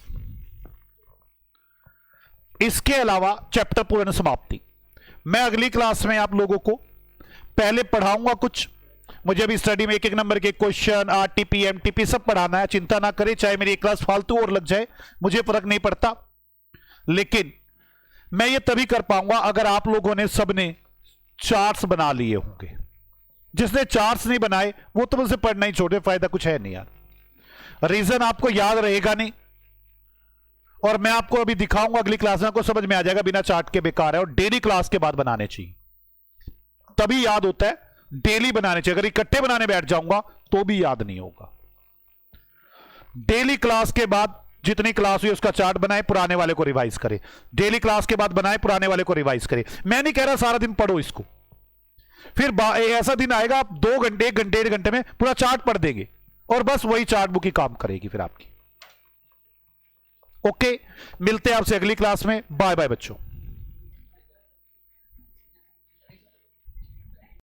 इसके अलावा चैप्टर पूर्ण समाप्ति। मैं अगली क्लास में आप लोगों को पहले पढ़ाऊंगा कुछ। मुझे अभी स्टडी में एक एक नंबर के क्वेश्चन, आरटीपी, एमटीपी सब पढ़ाना है। चिंता ना करें, चाहे मेरी क्लास फालतू और लग जाए, मुझे फर्क नहीं पड़ता। लेकिन मैं ये तभी कर पाऊंगा अगर आप लोगों ने सबने चार्ट्स बना लिए होंगे। जिसने चार्ट्स नहीं बनाए वो तो मुझसे पढ़ना ही छोड़े, फायदा कुछ है नहीं यार। रीजन आपको याद रहेगा नहीं, और मैं आपको अभी दिखाऊंगा अगली क्लास में, आपको समझ में आ जाएगा बिना चार्ट के बेकार है। और डेली क्लास के बाद बनाने चाहिए, तभी याद होता है। डेली बनाने चाहिए। अगर इकट्ठे बनाने बैठ जाऊंगा तो भी याद नहीं होगा। डेली क्लास के बाद जितनी क्लास हुई उसका चार्ट बनाए, पुराने वाले को रिवाइज करें। डेली क्लास के बाद बनाए, पुराने वाले को रिवाइज करें। मैं नहीं कह रहा सारा दिन पढ़ो इसको, फिर ऐसा दिन आएगा आप 2 घंटे, 1 घंटे, 1 घंटे में पूरा चार्ट पढ़ देंगे, और बस वही चार्ट बुक ही काम करेगी फिर आपकी। ओके, मिलते हैं आपसे अगली क्लास में। बाय बाय बच्चों।